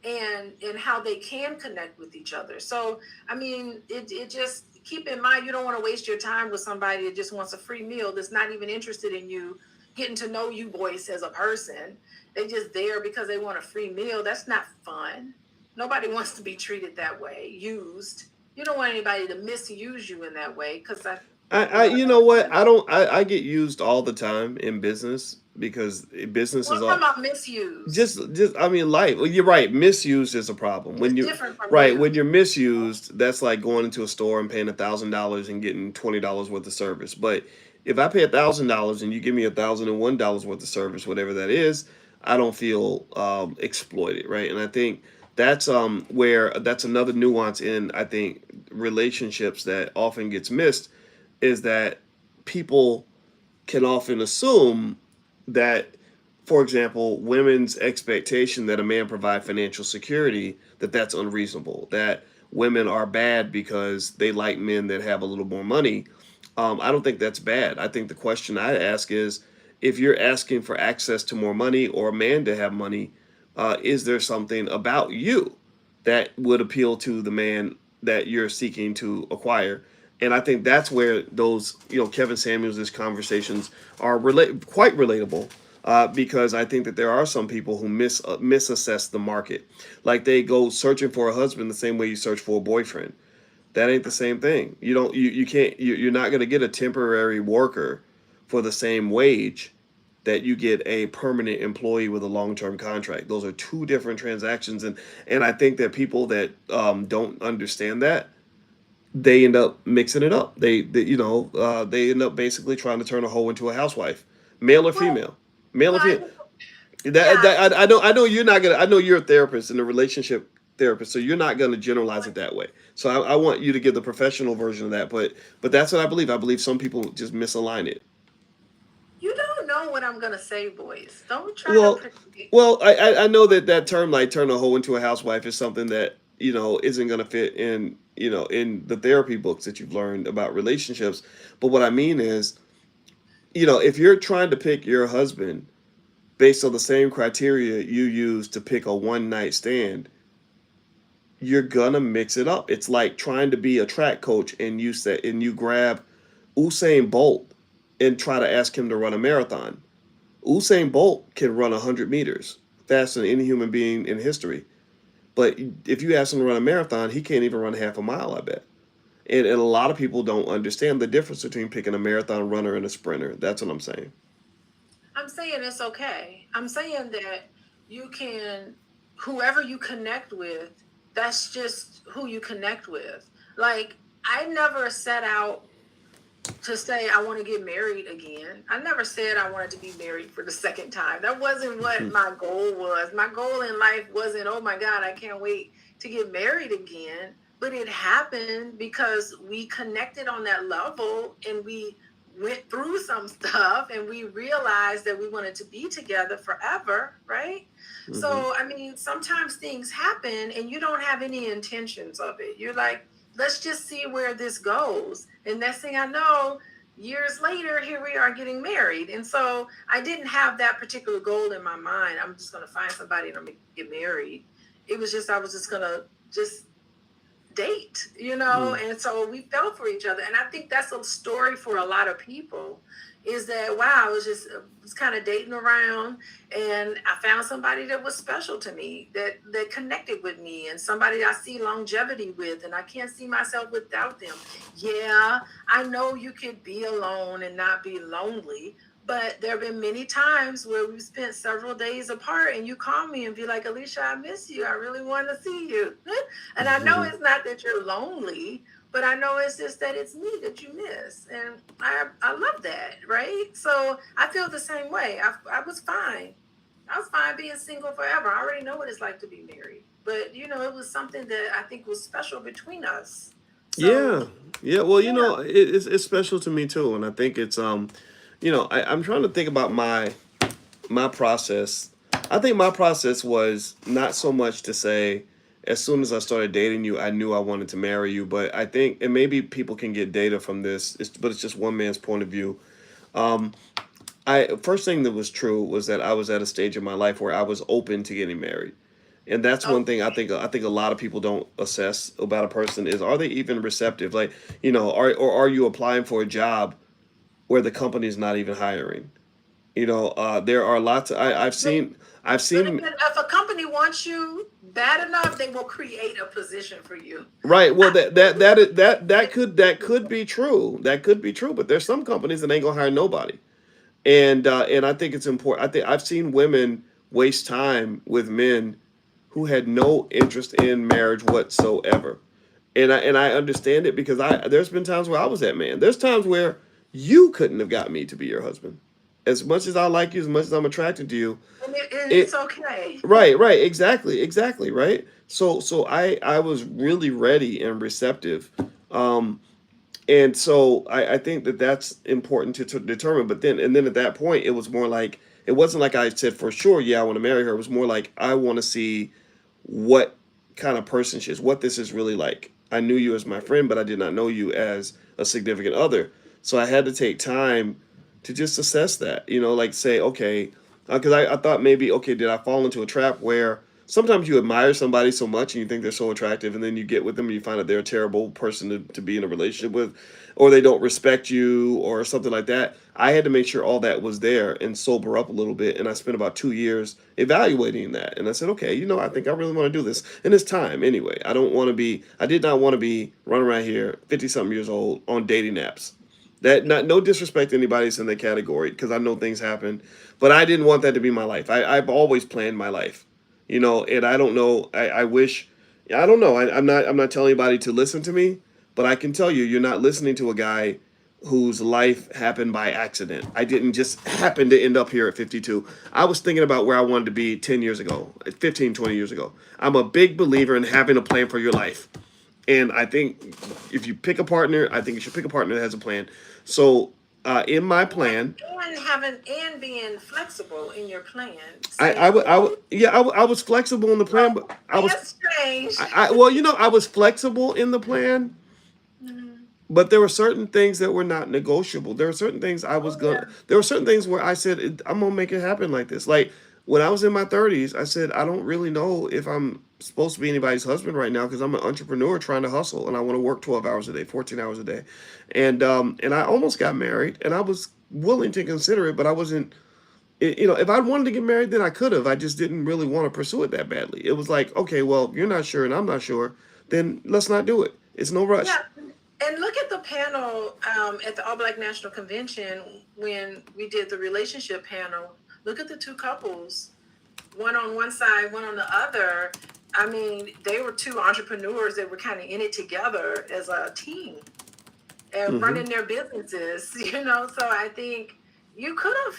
and how they can connect with each other. So, I mean, it just keep in mind you don't want to waste your time with somebody that just wants a free meal that's not even interested in you getting to know you, Boyce, as a person. They just there because they want a free meal. That's not fun. Nobody wants to be treated that way, used. You don't want anybody to misuse you in that way because you know what? I don't. I get used all the time in business because business well, is I'm talking all about misuse. just. I mean, life. Well, you're right. Misused is a problem. It's When you different from right when used. you're misused, that's like going into a store and paying $1,000 and getting $20 worth of service. But if I pay $1,000 and you give me $1,001 worth of service, whatever that is, I don't feel exploited, right? And I think where that's another nuance in I think relationships that often gets missed is that people can often assume that, for example, women's expectation that a man provide financial security, that's unreasonable. That women are bad because they like men that have a little more money. I don't think that's bad. I think the question I ask is, if you're asking for access to more money or a man to have money, is there something about you that would appeal to the man that you're seeking to acquire? And I think that's where those, Kevin Samuels' conversations are quite relatable, because I think that there are some people who misassess the market. Like they go searching for a husband the same way you search for a boyfriend. That ain't the same thing. You don't. You can't. You're not going to get a temporary worker for the same wage that you get a permanent employee with a long-term contract. Those are two different transactions, and I think that people that don't understand that, they end up mixing it up. They end up basically trying to turn a hoe into a housewife, male or Well, female, male or well, female. yeah, I know you're not gonna. I know you're a therapist and a relationship therapist, so you're not gonna generalize it that way. So I want you to give the professional version of that. But that's what I believe. I believe some people just misalign it. you don't know what I'm gonna say, boys. Don't try to Well, predict. well, I know that term, like turn a hoe into a housewife, is something that isn't going to fit in in the therapy books that you've learned about relationships. But what I mean is, if you're trying to pick your husband based on the same criteria you use to pick a one night stand, you're gonna mix it up. It's like trying to be a track coach and you grab Usain Bolt and try to ask him to run a marathon. Usain Bolt can run 100 meters faster than any human being in history. But if you ask him to run a marathon, he can't even run half a mile, I bet. And a lot of people don't understand the difference between picking a marathon runner and a sprinter. That's what I'm saying. I'm saying it's okay. I'm saying that you can, whoever you connect with, that's just who you connect with. Like, I never set out to say I want to get married again. I never said I wanted to be married for the second time. That wasn't what my goal was. My goal in life wasn't, oh my God, I can't wait to get married again. But it happened because we connected on that level and we went through some stuff and we realized that we wanted to be together forever, right? Mm-hmm. So, I mean, sometimes things happen and you don't have any intentions of it. You're like, let's just see where this goes. And next thing I know, years later, here we are getting married. And so I didn't have that particular goal in my mind. I'm just going to find somebody and I'm going to get married. It was just, I was just going to just date, Mm-hmm. and so we fell for each other. And I think that's a story for a lot of people is that, wow, it was kind of dating around and I found somebody that was special to me, that connected with me and somebody I see longevity with, and I can't see myself without them. Yeah, I know you could be alone and not be lonely, but there have been many times where we've spent several days apart and you call me and be like, Alicia, I miss you. I really want to see you. And I know Mm-hmm. it's not that you're lonely, but I know it's just that it's me that you miss. And I love that, right? So I feel the same way. I was fine. I was fine being single forever. I already know what it's like to be married. But, it was something that I think was special between us. So, Yeah, yeah. Well, yeah. it's special to me too, and I think it's I'm trying to think about my process. I think my process was not so much to say, as soon as I started dating you, I knew I wanted to marry you. But I think, and maybe people can get data from this, but it's just one man's point of view. Um, I first thing that was true was that I was at a stage in my life where I was open to getting married, and that's one thing I think a lot of people don't assess about a person is, are they even receptive? Like, are you applying for a job where the company is not even hiring? There are lots. I've But seen. if a company wants you bad enough, they will create a position for you. Right. Well, that could be true. That could be true. But there's some companies that ain't gonna hire nobody. And I think it's important. I think I've seen women waste time with men who had no interest in marriage whatsoever. And I understand it because there's been times where I was that man. There's times where you couldn't have got me to be your husband. As much as I like you, as much as I'm attracted to you, And it's it okay. right, exactly, right. So I was really ready and receptive. Um, and so I think that that's important to determine. But then at that point, it was more like, it wasn't like I said for sure, yeah, I want to marry her. It was more like, I want to see what kind of person she is, what this is really like. I knew you as my friend, but I did not know you as a significant other. So I had to take time to just assess that, like say, okay, because I thought maybe, okay, did I fall into a trap where sometimes you admire somebody so much and you think they're so attractive, and then you get with them and you find out they're a terrible person to be in a relationship with, or they don't respect you or something like that. I had to make sure all that was there and sober up a little bit. And I spent about 2 years evaluating that. And I said, okay, I think I really want to do this. And it's time anyway. I did not want to be running around here 50 something years old on dating apps. That, not no disrespect to anybody that's in that category, because I know things happen, but I didn't want that to be my life. I've always planned my life, and I don't know. I wish, I don't know. I'm not telling anybody to listen to me, but I can tell you, you're not listening to a guy whose life happened by accident. I didn't just happen to end up here at 52. I was thinking about where I wanted to be 10 years ago, 15, 20 years ago. I'm a big believer in having a plan for your life. And I think if you pick a partner, I think you should pick a partner that has a plan. So, in my plan, And being flexible in your plan, I saying, would, I would, okay, yeah, I was flexible in the plan, but that's strange. well, I was flexible in the plan, Mhm. but there were certain things that were not negotiable. There were certain things Oh yeah. there were certain things where I said, I'm gonna make it happen like this. Like when I was in my 30s, I said, I don't really know if I'm supposed to be anybody's husband right now, because I'm an entrepreneur trying to hustle and I want to work 12 hours a day, 14 hours a day. And I almost got married and I was willing to consider it, but I wasn't, if I wanted to get married, then I could have. I just didn't really want to pursue it that badly. It was like, okay, well, you're not sure and I'm not sure, then let's not do it. It's no Yeah. rush. And look at the panel at the All Black National Convention when we did the relationship panel. Look at the two couples, one on one side, one on the other. I mean, they were two entrepreneurs that were kind of in it together as a team and Hmm. running their businesses, So I think you could have,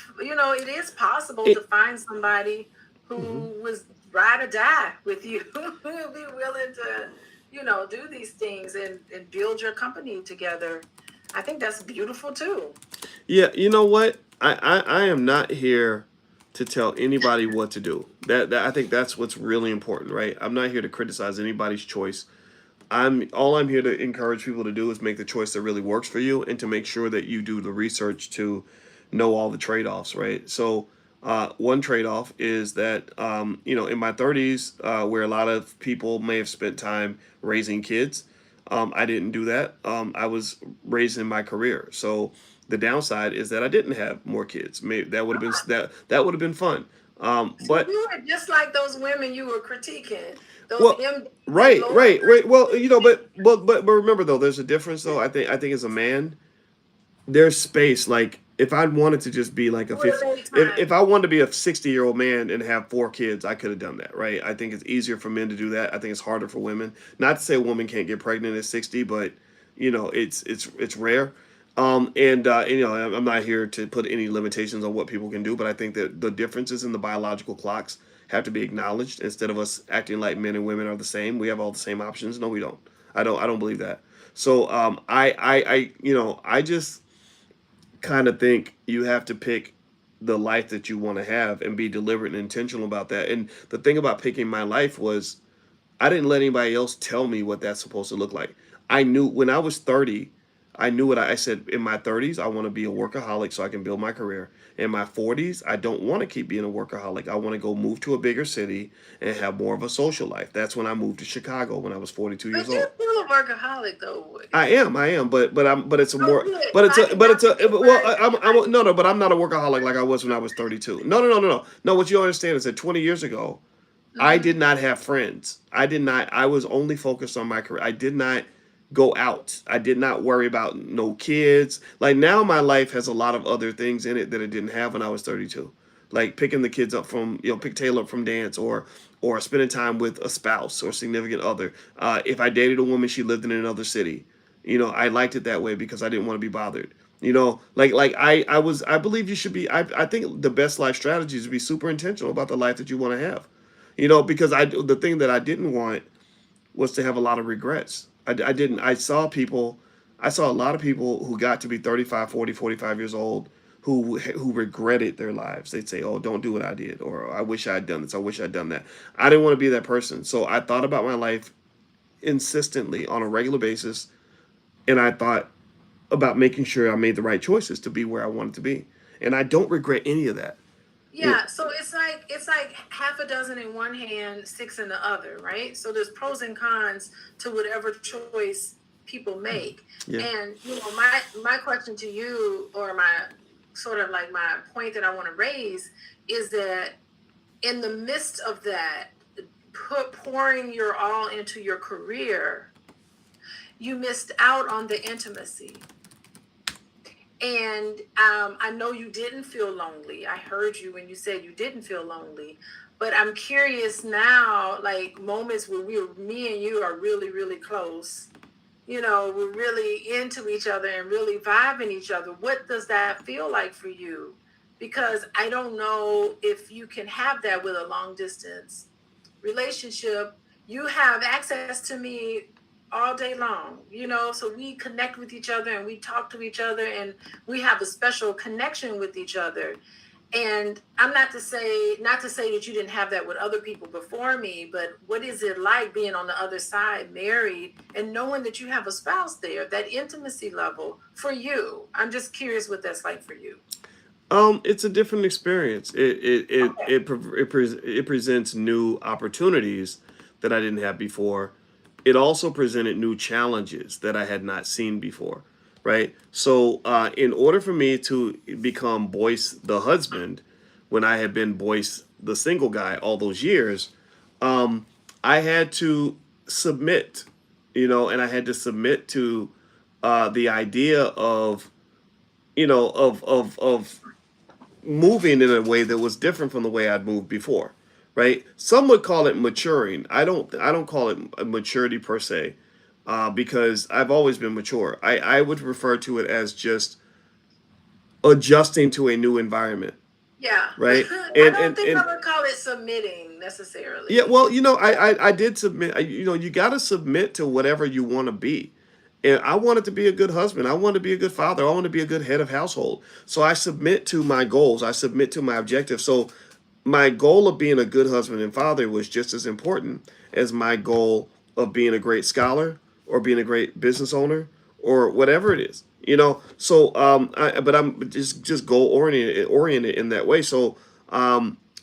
it is possible to It. find somebody Mhm. who was ride or die with you, who will be willing to, do these things and build your company together. I think that's beautiful too. Yeah, you know what? I am not here to tell anybody what to do. That I think that's what's really important, right? I'm not here to criticize anybody's choice. I'm here to encourage people to do is make the choice that really works for you, and to make sure that you do the research to know all the trade-offs, right? So, one trade-off is that, in my 30s, where a lot of people may have spent time raising kids, I didn't do that. I was raising my career. So the downside is that I didn't have more kids. Maybe that would have been that would have been fun. So But you were just like those women you were critiquing, those well, MDs and right, lawyers. right, right. Well, but remember though, there's a difference though. I think as a man, there's space. Like if I wanted to just be like a You would 50, have made if time. I wanted to be a 60-year-old man and have 4 kids, I could have done that, right? I think it's easier for men to do that. I think it's harder for women. Not to say a woman can't get pregnant at 60, but it's rare. I'm not here to put any limitations on what people can do, but I think that the differences in the biological clocks have to be acknowledged, instead of us acting like men and women are the same. We have all the same options. No, we don't. I don't believe that. So, I just kind of think you have to pick the life that you want to have and be deliberate and intentional about that. And the thing about picking my life was I didn't let anybody else tell me what that's supposed to look like. I knew when I was 30, I knew what I said in my 30s, I want to be a workaholic so I can build my career. In my 40s, I don't want to keep being a workaholic. I want to go move to a bigger city and have more of a social life. That's when I moved to Chicago when I was 42 years But you're old. still a workaholic, though. I am, but it's a So more, good. but So I can it's a, definitely well, admire I'm no, no, but I'm not a workaholic like I was when I was 32. No, no, no, no, no, no. What you don't understand is that 20 years ago, that. I did not have friends. I did not. I was only focused on my career. I did not go out. I did not worry about no kids. Like now, my life has a lot of other things in it that it didn't have when I was 32. Like picking the kids up from, pick Taylor up from dance, or spending time with a spouse or significant other. If I dated a woman, she lived in another city. I liked it that way because I didn't want to be bothered. I believe you should be. I think the best life strategy is to be super intentional about the life that you want to have. Because the thing that I didn't want was to have a lot of regrets. I didn't. I saw a lot of people who got to be 35, 40, 45 years old who regretted their lives. They'd say, "Oh, don't do what I did," or "I wish I had done this. I wish I'd done that." I didn't want to be that person. So I thought about my life insistently on a regular basis, and I thought about making sure I made the right choices to be where I wanted to be. And I don't regret any of that. It, Yeah, so it's like half a dozen in one hand, six in the other, right? So there's pros and cons to whatever choice people make. yeah. And my question to you, or my sort of like my point that I want to raise, is that in the midst of that, pouring your all into your career, you missed out on the intimacy. And I know you didn't feel lonely. I heard you when you said you didn't feel lonely. But I'm curious now, like moments where me and you are really, really close. We're really into each other and really vibing each other. What does that feel like for you? Because I don't know if you can have that with a long distance relationship. You have access to me all day long, so we connect with each other and we talk to each other and we have a special connection with each other. And I'm not to say that you didn't have that with other people before me, but what is it like being on the other side, married, and knowing that you have a spouse there, that intimacy level for you? I'm just curious what that's like for you. It's a different experience. Okay. It presents new opportunities that I didn't have before. It also presented new challenges that I had not seen before, right? So, in order for me to become Boyce the husband, when I had been Boyce the single guy all those years, um, I had to submit, and I had to submit to the idea of, of moving in a way that was different from the way I'd moved before, right? Some would call it maturing. I don't call it a maturity per se, because I've always been mature. I would refer to it as just adjusting to a new environment, Yeah. right? I And don't and think and I would call it submitting yeah, necessarily. well, I did submit. You got to submit to whatever you want to be. And I wanted to be a good husband. I wanted to be a good father. I want to be a good head of household. So I submit to my goals. I submit to my objectives. So my goal of being a good husband and father was just as important as my goal of being a great scholar or being a great business owner or whatever it is. So but I'm just goal oriented in that way. So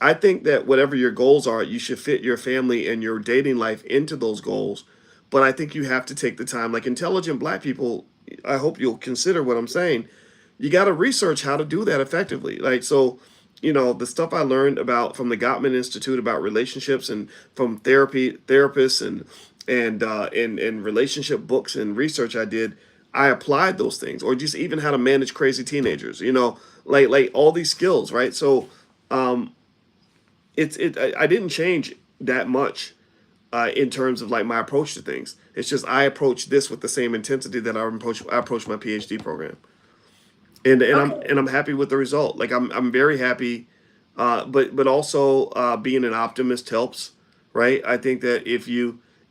I think that whatever your goals are, you should fit your family and your dating life into those goals. But I think you have to take the time, like intelligent black people. I hope you'll consider what I'm saying. You got to research how to do that effectively. Like so, the stuff I learned about from the Gottman Institute about relationships and from therapists and relationship books and research I did, I applied those things, or just even how to manage crazy teenagers. Like all these skills, right? So um, I didn't change that much in terms of like my approach to things. It's just I approach this with the same intensity that I approach my PhD program, and I'm Okay. happy with the result. Like I'm very happy, but also being an optimist helps, right? I think that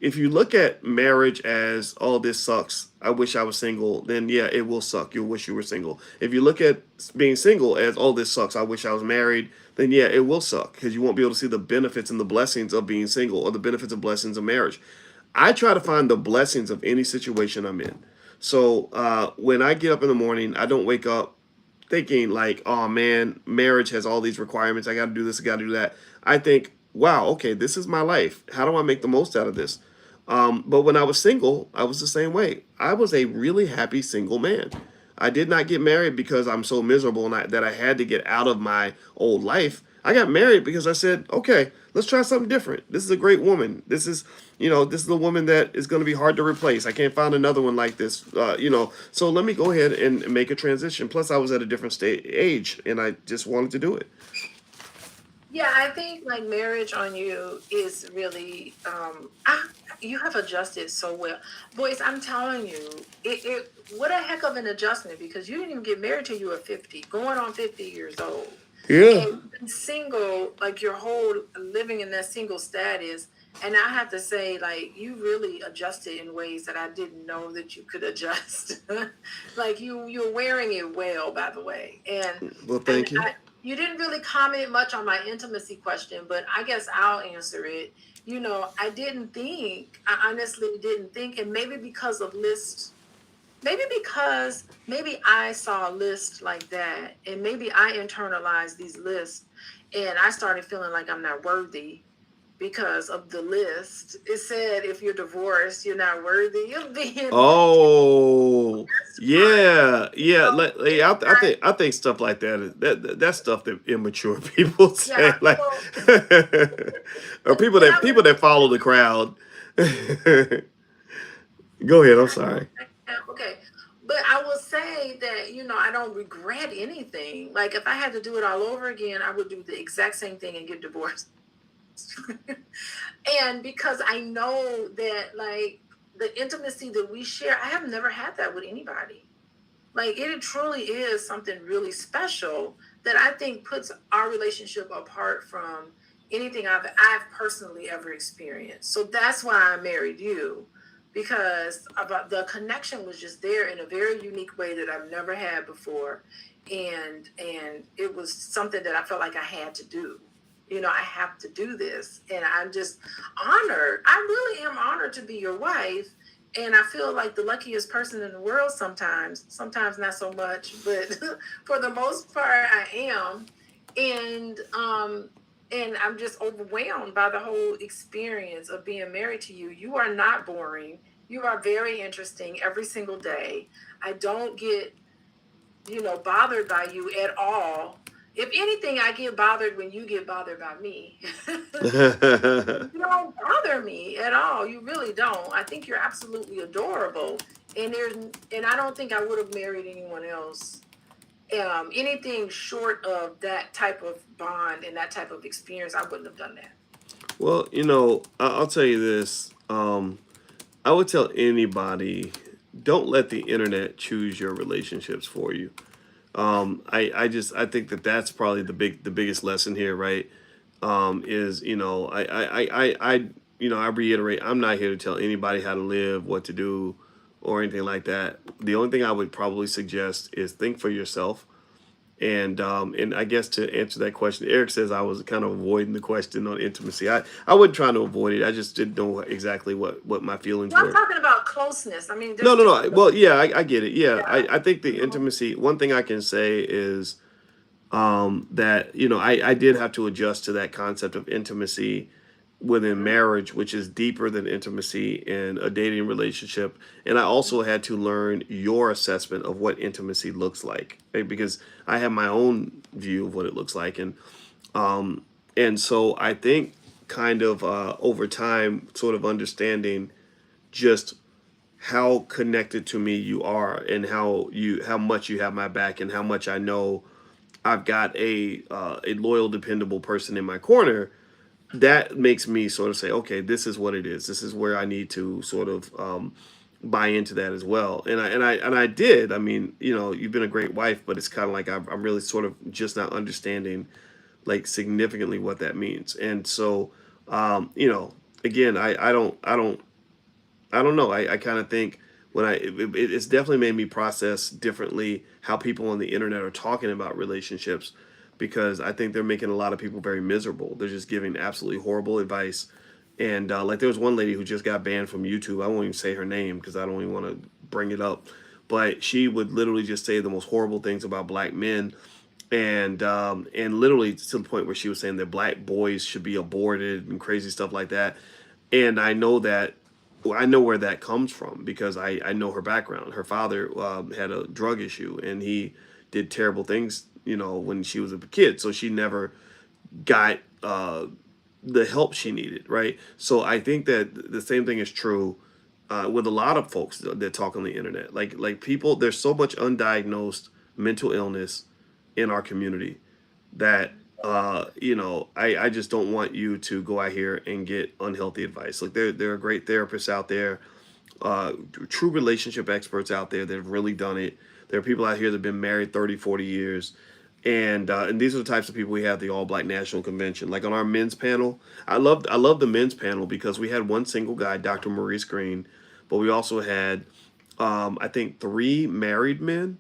if you look at marriage as, oh, this sucks, I wish I was single, then yeah, it will suck. You'll wish you were single. If you look at being single as, oh, this sucks, I wish I was married, then yeah, it will suck because you won't be able to see the benefits and the blessings of being single or the benefits and blessings of marriage. I try to find the blessings of any situation I'm in. So when I get up in the morning, I don't wake up thinking like, oh man, marriage has all these requirements. I got to do this, I got to do that. I think, wow, okay, this is my life. How do I make the most out of this? But when I was single, I was the same way. I was a really happy single man. I did not get married because I'm so miserable and that I had to get out of my old life. I got married because I said, okay, let's try something different. This is a great woman. This is the woman that is going to be hard to replace. I can't find another one like this. So let me go ahead and make a transition. Plus, I was at a different age, and I just wanted to do it. Yeah, I think like marriage on you is really you have adjusted so well. Boys, I'm telling you, it what a heck of an adjustment because you didn't even get married till you were 50, going on 50 years old. Yeah. And been single, like your whole living in that single status. And I have to say, like, you really adjusted in ways that I didn't know that you could adjust. Like you're wearing it well, by the way. And Well, and thank you. I you didn't really comment much on my intimacy question, but I guess I'll answer it. I honestly didn't think, and maybe because of lists, maybe I saw a list like that, and maybe I internalized these lists, and I started feeling like I'm not worthy because of the list. It said if you're divorced, you're not worthy of being Oh, yeah, yeah. so I think stuff like that is that's stuff that immature people say, yeah. like, So or when I people that follow the crowd. Go ahead. I'm sorry. okay. But I will say that, I don't regret anything. Like if I had to do it all over again, I would do the exact same thing and get divorced. And because I know that like the intimacy that we share, I have never had that with anybody. Like it truly is something really special that I think puts our relationship apart from anything I've personally ever experienced. So that's why I married you because about the connection was just there in a very unique way that I've never had before, and it was something that I felt like I had to do. I have to do this, and I'm just honored. I really am honored to be your wife, and I feel like the luckiest person in the world sometimes not so much, but for the most part I am. And I'm just overwhelmed by the whole experience of being married to you. You are not boring. You are very interesting every single day. I don't get bothered by you at all. If anything, I get bothered when you get bothered by me. You don't bother me at all. You really don't. I think you're absolutely adorable. And I don't think I would have married anyone else. Anything short of that type of bond and that type of experience, I wouldn't have done that. Well, I'll tell you this. I would tell anybody, don't let the internet choose your relationships for you. I think that that's probably the biggest lesson here, right? Is I reiterate, I'm not here to tell anybody how to live, what to do, or anything like that. The only thing I would probably suggest is think for yourself. And I guess to answer that question, Eric says I was kind of avoiding the question on intimacy. I wasn't trying to avoid it. I just didn't know exactly what my feelings Well, I'm were. talking about closeness. I mean, No, there's no, different no. Well, yeah, I get it. Yeah, yeah. I think the intimacy. One thing I can say is that I did have to adjust to that concept of intimacy within Mhm. marriage, which is deeper than intimacy in a dating relationship. And I also had to learn your assessment of what intimacy looks like, right? Because I have my own view of what it looks like, um, and so I think kind of over time, sort of understanding just how connected to me you are and how much you have my back and how much I know I've got a loyal, dependable person in my corner. That makes me sort of say, okay, this is what it is. This is where I need to sort of buy into that as well. And I did. I mean, you've been a great wife, but it's kind of like I'm really sort of just not understanding like significantly what that means. And so, again, I don't. I don't know. I kind of think when it's definitely made me process differently how people on the internet are talking about relationships, because I think they're making a lot of people very miserable. They're just giving absolutely horrible advice. And like there was one lady who just got banned from YouTube. I won't even say her name because I don't even want to bring it up. But she would literally just say the most horrible things about black men, and literally to the point where she was saying that black boys should be aborted and crazy stuff like that. And I know that, I know where that comes from because I know her background. Her father had a drug issue and he did terrible things, when she was a kid. So she never got the help she needed, right? So I think that the same thing is true with a lot of folks that talk on the internet. Like people, there's so much undiagnosed mental illness in our community that I just don't want you to go out here and get unhealthy advice. Like there are great therapists out there, uh, true relationship experts out there that have really done it. There are people out here that have been married 30, 40 years. And these are the types of people we have at the All Black National Convention. Like on our men's panel, I love the men's panel because we had one single guy, Dr. Maurice Green, but we also had I think three married men,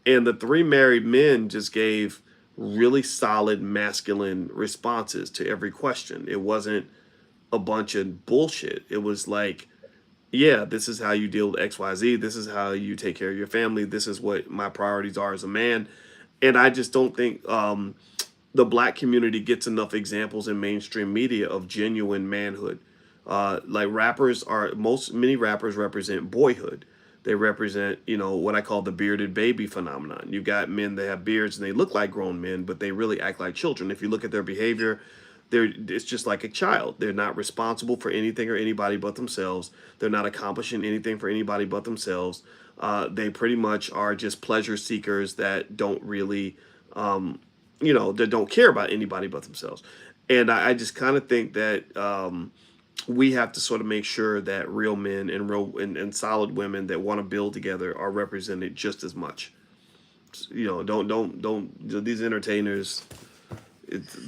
and the three married men just gave really solid masculine responses to every question. It wasn't a bunch of bullshit. It was like, yeah, this is how you deal with XYZ. This is how you take care of your family. This is what my priorities are as a man. And I just don't think the black community gets enough examples in mainstream media of genuine manhood. Like rappers are, many rappers represent boyhood. They represent, what I call the bearded baby phenomenon. You got men that have beards and they look like grown men, but they really act like children. If you look at their behavior, it's just like a child. They're not responsible for anything or anybody but themselves. They're not accomplishing anything for anybody but themselves. They pretty much are just pleasure seekers that don't really, that don't care about anybody but themselves. And I just kind of think that we have to sort of make sure that real men and and solid women that want to build together are represented just as much. Don't these entertainers.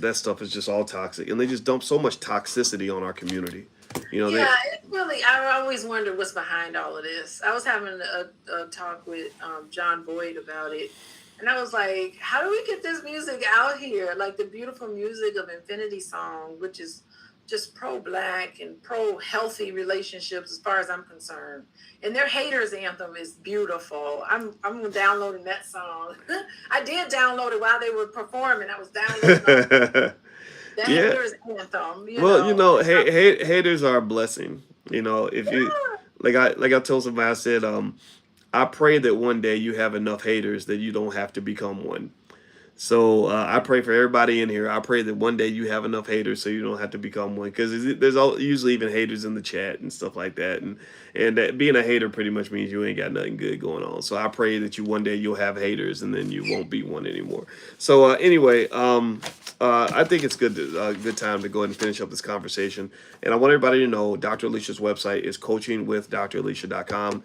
That stuff is just all toxic, and they just dump so much toxicity on our community. They. Yeah, it's really. I always wondered what's behind all of this. I was having a talk with John Boyd about it, and I was like, "How do we get this music out here? Like the beautiful music of Infinity Song, which is just pro-black and pro-healthy relationships, as far as I'm concerned. And their haters anthem is beautiful. I'm downloading that song. I did download it while they were performing. I was downloading the Yeah. haters anthem. Well, haters are a blessing. If you Yeah. like I told somebody, I said, I pray that one day you have enough haters that you don't have to become one. So I pray for everybody in here. I pray that one day you have enough haters so you don't have to become one, because usually even haters in the chat and stuff like that, and that being a hater pretty much means you ain't got nothing good going on. So I pray that you one day you'll have haters and then you won't be one anymore. So anyway, I think it's good time to go ahead and finish up this conversation. And I want everybody to know Dr. Alicia's website is coachingwithdralicia.com.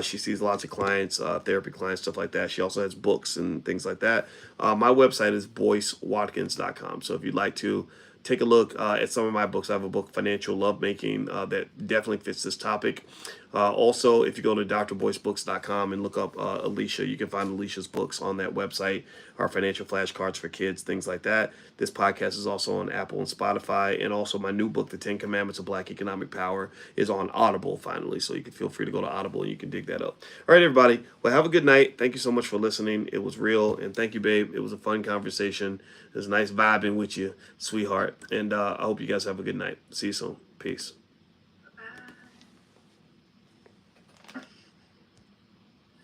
She sees lots of clients, therapy clients, stuff like that. She also has books and things like that. My website is boycewatkins.com. So if you'd like to take a look at some of my books, I have a book, Financial Lovemaking, that definitely fits this topic. Also, if you go to drboycebooks.com and look up Alicia, you can find Alicia's books on that website, our financial flashcards for kids, things like that. This podcast is also on Apple and Spotify. And also my new book, The 10 Commandments of Black Economic Power, is on Audible finally. So you can feel free to go to Audible and you can dig that up. All right, everybody. Well, have a good night. Thank you so much for listening. It was real. And thank you, babe. It was a fun conversation. It was nice vibing with you, sweetheart. And I hope you guys have a good night. See you soon. Peace.